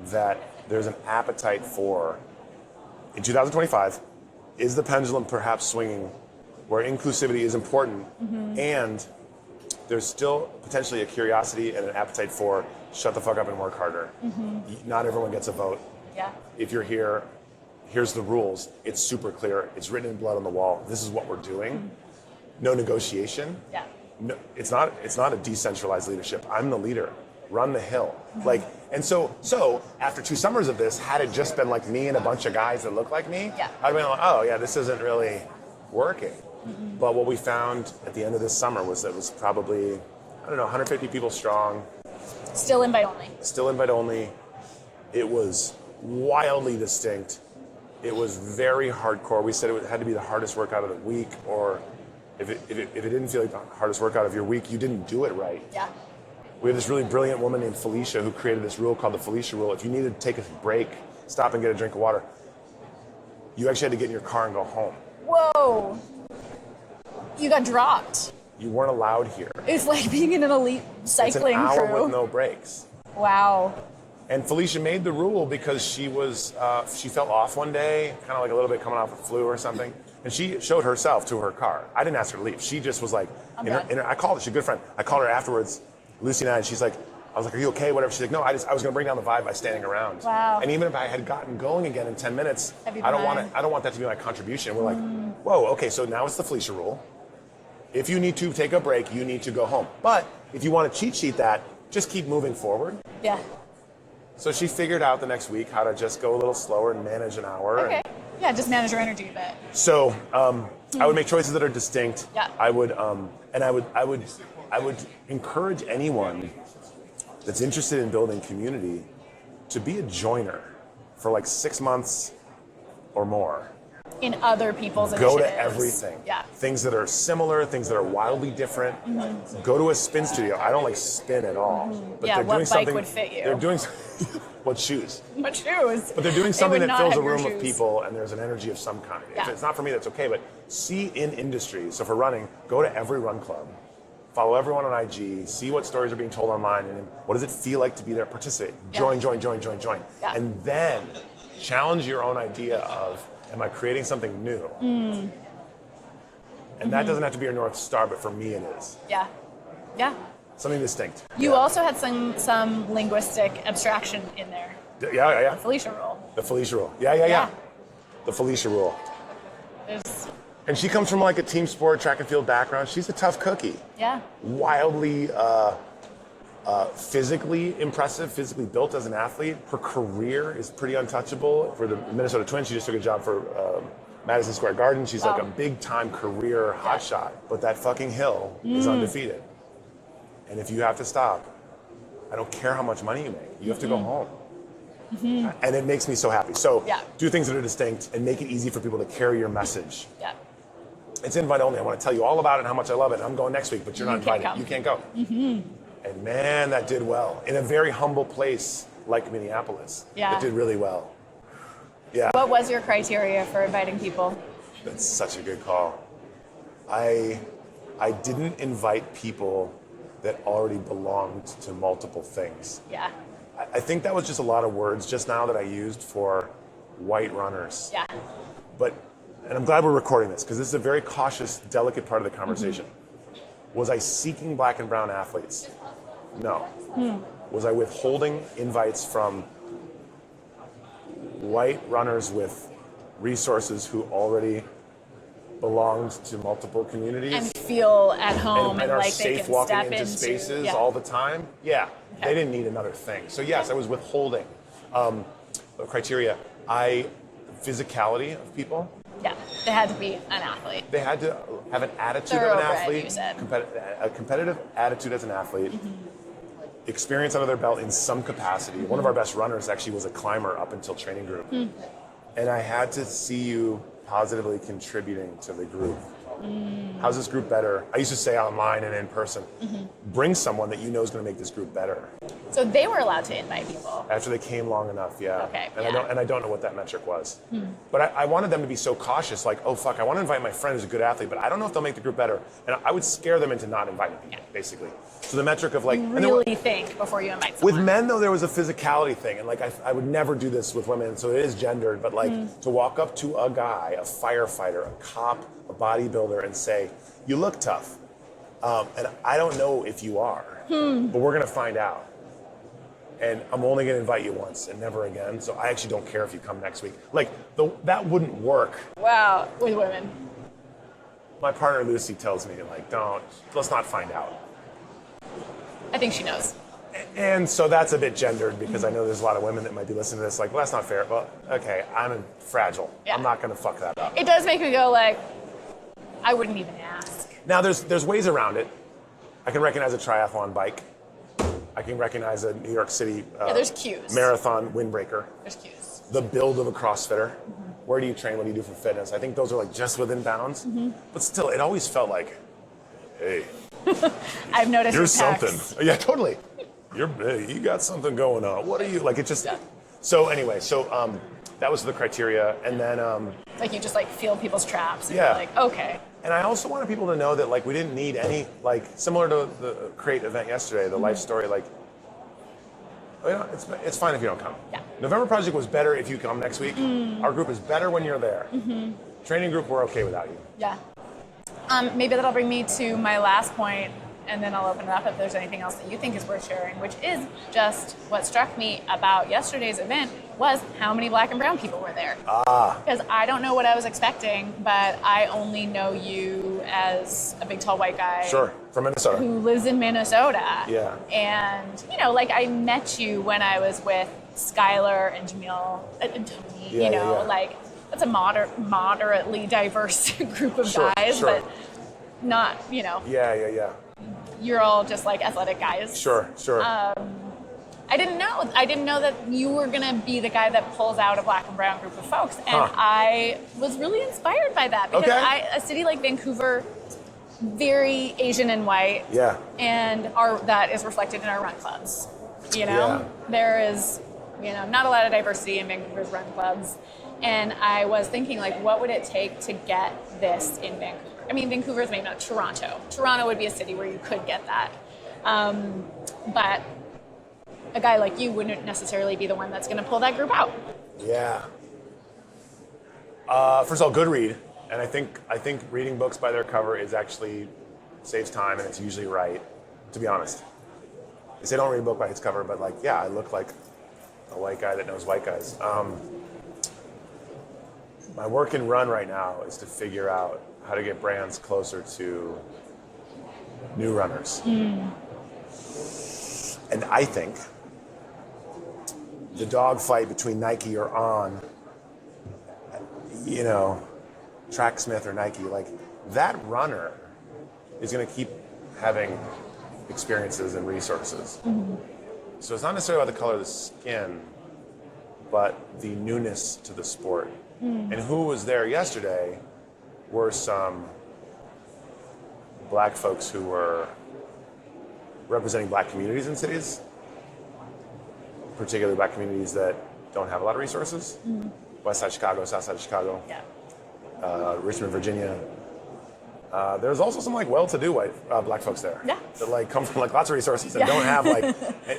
that there's an appetite for, in 2025, is the pendulum perhaps swinging where inclusivity is important, and there's still potentially a curiosity and an appetite for shut the fuck up and work harder. Not everyone gets a vote. Yeah. If you're here, here's the rules. It's super clear. It's written in blood on the wall. This is what we're doing. No negotiation. Yeah. No, it's not a decentralized leadership. I'm the leader. Run the hill. Like, and so after 2 summers of this, had it just been like me and a bunch of guys that look like me, I'd have been like, oh yeah, this isn't really working. But what we found at the end of this summer was that it was probably, 150 people strong. Still invite only. Still invite only. It was wildly distinct. It was very hardcore. We said it had to be the hardest workout of the week, or if it didn't feel like the hardest workout of your week, you didn't do it right. Yeah. We have this really brilliant woman named Felicia who created this rule called the Felicia rule. If you needed to take a break, stop and get a drink of water, you actually had to get in your car and go home. Whoa. You got dropped. You weren't allowed here. It's like being in an elite cycling it's an hour crew. with no breaks. Wow. And Felicia made the rule because she felt off one day, kind of like a little bit coming off a flu or something. And she showed herself to her car. I didn't ask her to leave. She just was like, I called her, she's a good friend. I called her afterwards, Lucy and she's like, I was like, are you okay? Whatever. She's like, no, I was going to bring down the vibe by standing around. Wow. And even if I had gotten going again in 10 minutes, I don't want that to be my contribution. We're like, whoa, okay, so now it's the Felicia rule. If you need to take a break, you need to go home. But if you want to cheat sheet that, just keep moving forward. Yeah. So she figured out the next week how to just go a little slower and manage an hour. Okay. Yeah, just manage your energy a bit. So I would make choices that are distinct. Yeah. I would encourage anyone that's interested in building community to be a joiner for like 6 months or more. In other people's Go initiatives. to everything. Yeah. Things that are similar, things that are wildly different. Go to a spin studio. I don't like spin at all. But Yeah, they're what doing bike something, would fit you? They're doing what shoes? What shoes? But they're doing They something would that not fills a have your room of shoes. people and there's an energy of some kind. Yeah. If it's not for me, that's okay. But see in industry. So for running, go to every run club. Follow everyone on IG. See what stories are being told online. And what does it feel like to be there? Participate. Join. Yeah. And then challenge your own idea of, am I creating something new? And that doesn't have to be your North Star, but for me it is. Yeah. Yeah. Something distinct. You also had some linguistic abstraction in there. Yeah. Felicia rule. The Felicia rule. Yeah. The Felicia rule. There's, And she comes from like a team sport, track and field background. She's a tough cookie. yeah. Wildly physically impressive, physically built as an athlete. Her career is pretty untouchable. For the Minnesota Twins, she just took a job for Madison Square Garden. She's like a big time career hotshot. But that fucking hill is undefeated. And if you have to stop, I don't care how much money you make. You have to go home. And it makes me so happy. So do things that are distinct and make it easy for people to carry your message. Yeah. It's invite only. I want to tell you all about it and how much I love it. I'm going next week, but you're not invited. Come. You can't go. And man, that did well. In a very humble place like Minneapolis. Yeah. It did really well. Yeah. What was your criteria for inviting people? That's such a good call. I didn't invite people that already belonged to multiple things. Yeah. I think that was just a lot of words just now that I used for white runners. Yeah. And I'm glad we're recording this because this is a very cautious, delicate part of the conversation. Was I seeking black and brown athletes? No. Was I withholding invites from white runners with resources who already belonged to multiple communities? And feel at home and are like they safe can walking step into spaces yeah. all the time? Yeah. They didn't need another thing. So yes, I was withholding. Criteria. Physicality of people. Yeah, they had to be an athlete. They had to have an attitude of an Thoroughbred, athlete, you said. a competitive attitude as an athlete, experience under their belt in some capacity. One of our best runners actually was a climber up until training group. And I had to see you positively contributing to the group. How's this group better? I used to say online and in person, bring someone that you know is going to make this group better. So they were allowed to invite people. After they came long enough, yeah. Okay, And I don't know what that metric was. But I wanted them to be so cautious, like, oh fuck, I want to invite my friend who's a good athlete, but I don't know if they'll make the group better. And I would scare them into not inviting me, basically. So the metric of like, Really think before you invite someone. with men though, there was a physicality thing, and like I would never do this with women, so it is gendered. But like to walk up to a guy, a firefighter, a cop, a bodybuilder, and say, "You look tough," and I don't know if you are, but we're gonna find out. And I'm only gonna invite you once and never again. So I actually don't care if you come next week. Like that wouldn't work. Wow, with women. My partner Lucy tells me like, let's not find out. I think she knows. And so that's a bit gendered because I know there's a lot of women that might be listening to this like, well, that's not fair. Well, okay, I'm fragile. Yeah. I'm not going to fuck that up. It does make me go like, I wouldn't even ask. Now, there's ways around it. I can recognize a triathlon bike. I can recognize a New York City there's cues. marathon windbreaker. There's cues. The build of a CrossFitter. Where do you train? What do you do for fitness? I think those are like just within bounds. But still, it always felt like, hey, I've noticed you're your pecs. something. Yeah, totally. you're big. You got something going on. What are you like? It just. Yeah. So anyway, that was the criteria, and then Like you just like feel people's traps. And Yeah. You're like, okay. and I also wanted people to know that like we didn't need any like similar to the Crate event yesterday, the life story like. You know, it's fine if you don't come. Yeah. November Project was better if you come next week. Our group is better when you're there. Training group, we're okay without you. Yeah. Maybe that'll bring me to my last point, and then I'll open it up if there's anything else that you think is worth sharing, which is just what struck me about yesterday's event was how many black and brown people were there. Because I don't know what I was expecting, but I only know you as a big, tall, white guy. Sure, from Minnesota. Who lives in Minnesota. Yeah. And, you know, like I met you when I was with Skylar and Jamil and Tony, Yeah, you know, yeah. like that's a moderately diverse group of Sure, guys, sure. but not, you know, Yeah. you're all just like athletic guys. Sure. I didn't know that you were gonna be the guy that pulls out a black and brown group of folks, and I was really inspired by that because Okay. a city like Vancouver, very Asian and white, Yeah. and that is reflected in our run clubs. You know, Yeah. there is, you know, not a lot of diversity in Vancouver's run clubs, and I was thinking like, what would it take to get this in Vancouver? I mean, Vancouver is maybe not Toronto. Toronto would be a city where you could get that, but a guy like you wouldn't necessarily be the one that's going to pull that group out. Yeah. First of all, good read, and I think reading books by their cover is actually saves time, and it's usually right. To be honest, they say don't read a book by its cover, but like, yeah, I look like a white guy that knows white guys. My work and run right now is to figure out how to get brands closer to new runners, and I think the dogfight between Nike or On, you know, Tracksmith or Nike, like that runner is going to keep having experiences and resources. So it's not necessarily about the color of the skin, but the newness to the sport. And who was there yesterday were some black folks who were representing black communities in cities, particularly black communities that don't have a lot of resources. West Side Chicago, South Side Chicago, Yeah. Richmond, Virginia. There's also some like well-to-do white black folks there Yeah. that like come from like lots of resources and don't have like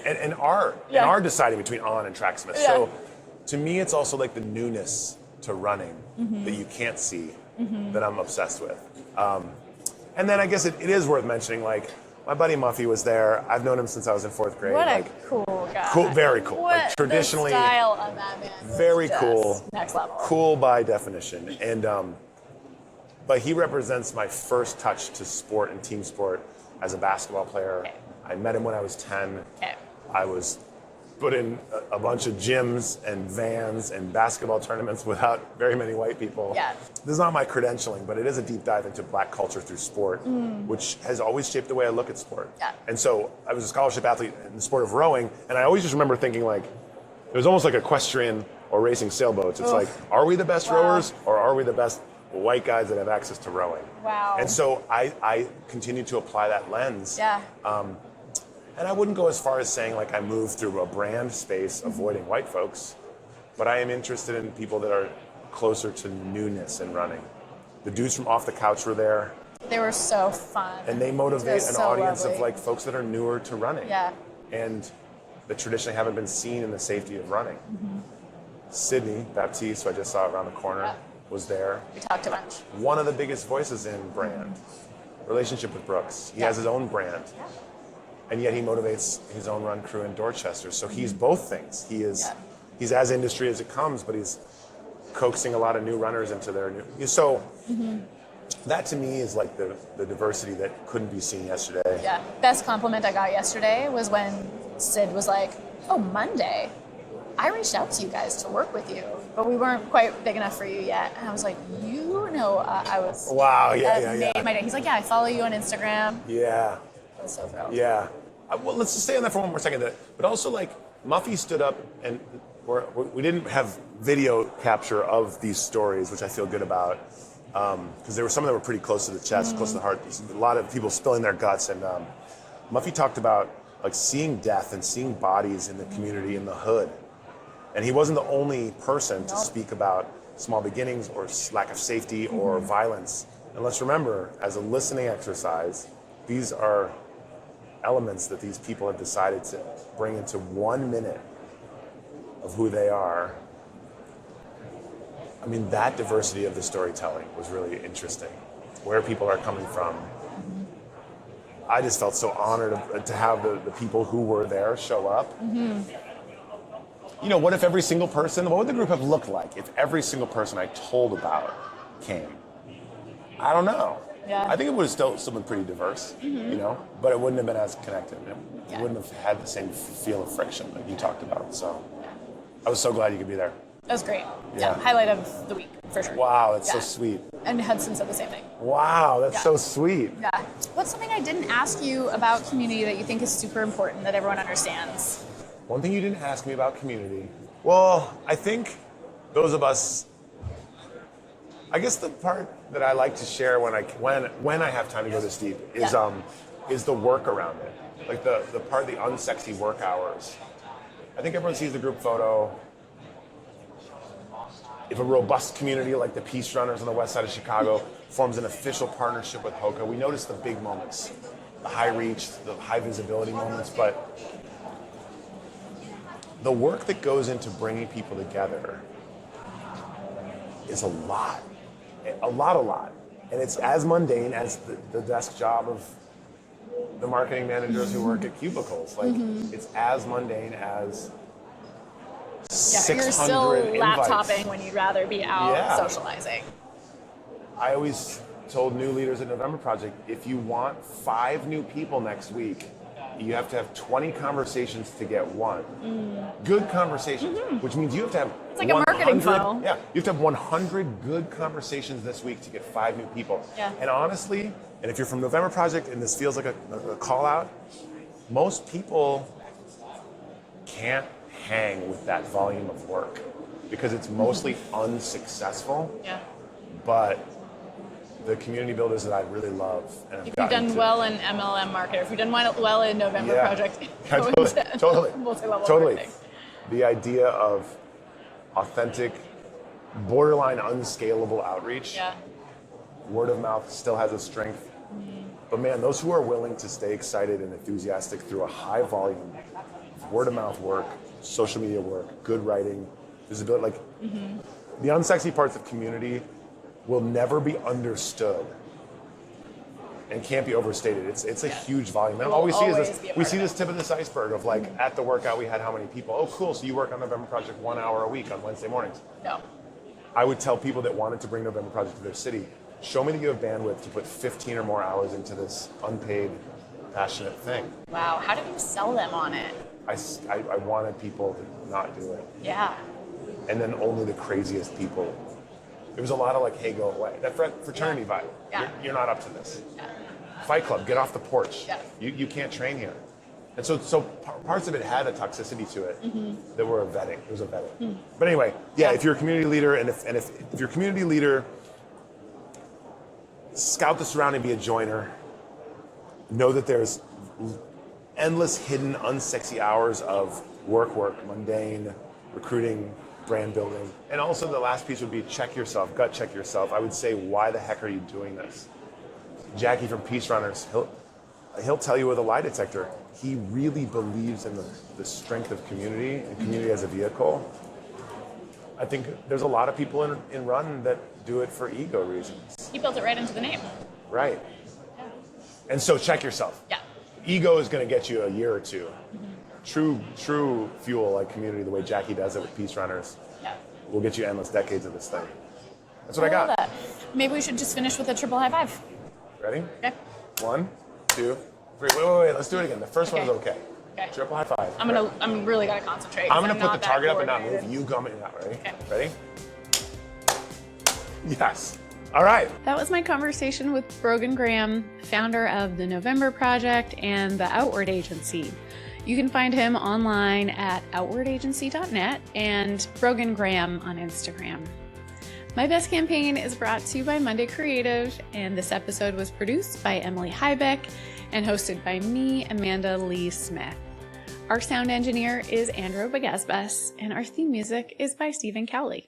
and are deciding between On and Tracksmith. Yeah. So to me, it's also like the newness to running that you can't see that I'm obsessed with. And then I guess it is worth mentioning like my buddy Muffy was there. I've known him since I was in 4th grade. What a like, cool guy. cool, very cool. What Like traditionally, the style on that man. was very just cool. Next level. Cool by definition. And but he represents my first touch to sport and team sport as a basketball player. Okay. I met him when I was 10. Okay. I was put in a bunch of gyms and vans and basketball tournaments without very many white people. Yeah. This is not my credentialing, but it is a deep dive into black culture through sport, which has always shaped the way I look at sport. Yeah. And so I was a scholarship athlete in the sport of rowing, and I always just remember thinking like, it was almost like equestrian or racing sailboats. It's like, are we the best Wow. rowers or are we the best white guys that have access to rowing? Wow. And so I continue to apply that lens. Yeah. And I wouldn't go as far as saying like I moved through a brand space avoiding white folks, but I am interested in people that are closer to newness in running. The dudes from Off the Couch were there, They were so fun. and they motivate They're an so audience lovely. of like folks that are newer to running. Yeah. And that traditionally haven't been seen in the safety of running. Sydney Baptiste, who I just saw around the corner, Yeah. was there. We talked a bunch. One of the biggest voices in brand. Relationship with Brooks. He Yeah. has his own brand. Yeah. And yet he motivates his own run crew in Dorchester. So he's both things. Yeah. He's as industry as it comes, but he's coaxing a lot of new runners into their new. So that to me is like the diversity that couldn't be seen yesterday. Yeah. Best compliment I got yesterday was when Sid was like, "Oh, Monday, I reached out to you guys to work with you, but we weren't quite big enough for you yet." And I was like, "You know, I was." Wow. Yeah. that made my day. He's like, "Yeah, I follow you on Instagram." Yeah. I was so thrilled. Yeah. Well, let's just stay on that for one more second. But also, like, Muffy stood up, and we didn't have video capture of these stories, which I feel good about, because there were some that were pretty close to the chest, close to the heart. A lot of people spilling their guts, and Muffy talked about like seeing death and seeing bodies in the community, in the hood. And he wasn't the only person to speak about small beginnings or lack of safety or violence. And let's remember, as a listening exercise, these are elements that these people have decided to bring into 1 minute of who they are. I mean, that diversity of the storytelling was really interesting, where people are coming from. I just felt so honored to have the people who were there show up. You know, what if every single person, what would the group have looked like if every single person I told about came? I don't know. Yeah. I think it would have still been pretty diverse, you know, but it wouldn't have been as connected. It wouldn't have had the same feel of friction like you talked about. So I was so glad you could be there. That was great. Yeah. Highlight of the week, for sure. Wow, that's so sweet. And Hudson said the same thing. Wow, that's so sweet. Yeah. What's something I didn't ask you about community that you think is super important that everyone understands? One thing you didn't ask me about community. Well, I think those of us, I guess the part that I like to share when I have time to go this deep is the work around it. Like the part, the unsexy work hours. I think everyone sees the group photo. If a robust community like the Peace Runners on the west side of Chicago forms an official partnership with Hoka, we notice the big moments, the high reach, the high visibility moments, but the work that goes into bringing people together is a lot. And it's as mundane as the desk job of the marketing managers who work at cubicles. Like, it's as mundane as 600 you're still invites. laptopping when you'd rather be out socializing. I always told new leaders at November Project, if you want 5 new people next week, you have to have 20 conversations to get one. Good conversations, which means you have to have It's like a marketing funnel. Yeah, you have to have 100 good conversations this week to get 5 new people. Yeah. And honestly, and if you're from November Project and this feels like a call out, most people can't hang with that volume of work because it's mostly unsuccessful. Yeah. But the community builders that I really love, and If you've done well in MLM marketer, if you've done well in November Project, totally. multi-level Totally. marketing. The idea of authentic, borderline unscalable outreach, word of mouth still has a strength. But man, those who are willing to stay excited and enthusiastic through a high volume of word of mouth work, social media work, good writing, visibility, like the unsexy parts of community will never be understood and can't be overstated. It's a huge volume. And all we see is this tip of this iceberg of like at the workout we had how many people. Oh, cool. So you work on November Project 1 hour a week on Wednesday mornings. No. I would tell people that wanted to bring November Project to their city, show me that you have bandwidth to put 15 or more hours into this unpaid, passionate thing. Wow. How did you sell them on it? I wanted people to not do it. Yeah. And then only the craziest people. It was a lot of like, hey, go away. That fraternity vibe. Yeah. You're not up to this. Yeah. Fight Club, get off the porch. Yeah. You can't train here. And so parts of it had a toxicity to it that were a vetting. It was a vetting. But anyway, if you're a community leader, and if you're a community leader, scout the surrounding, be a joiner. Know that there's endless hidden unsexy hours of work, mundane, recruiting, brand building. And also the last piece would be check yourself, gut check yourself. I would say, why the heck are you doing this? Jackie from Peace Runners, he'll tell you with a lie detector, he really believes in the strength of community and community as a vehicle. I think there's a lot of people in Run that do it for ego reasons. He built it right into the name. Right. Yeah. And so check yourself. Yeah. Ego is going to get you a year or two. True fuel like community, the way Jackie does it with Peace Runners, will get you endless decades of this thing. That's what I got. Love that. Maybe we should just finish with a triple high five. Ready? Okay. 1, 2, 3. Wait. Let's do it again. The first one is okay. Okay. Triple high five. I'm really gonna concentrate. I'm gonna put the target up and not move. You go. Not ready. Okay. Ready? Yes. All right. That was my conversation with Brogan Graham, founder of the November Project and the Outward Agency. You can find him online at outwardagency.net and Brogan Graham on Instagram. My Best Campaign is brought to you by Monday Creative, and this episode was produced by Emily Hybeck and hosted by me, Amanda Lee Smith. Our sound engineer is Andrew Bagasbas, and our theme music is by Stephen Cowley.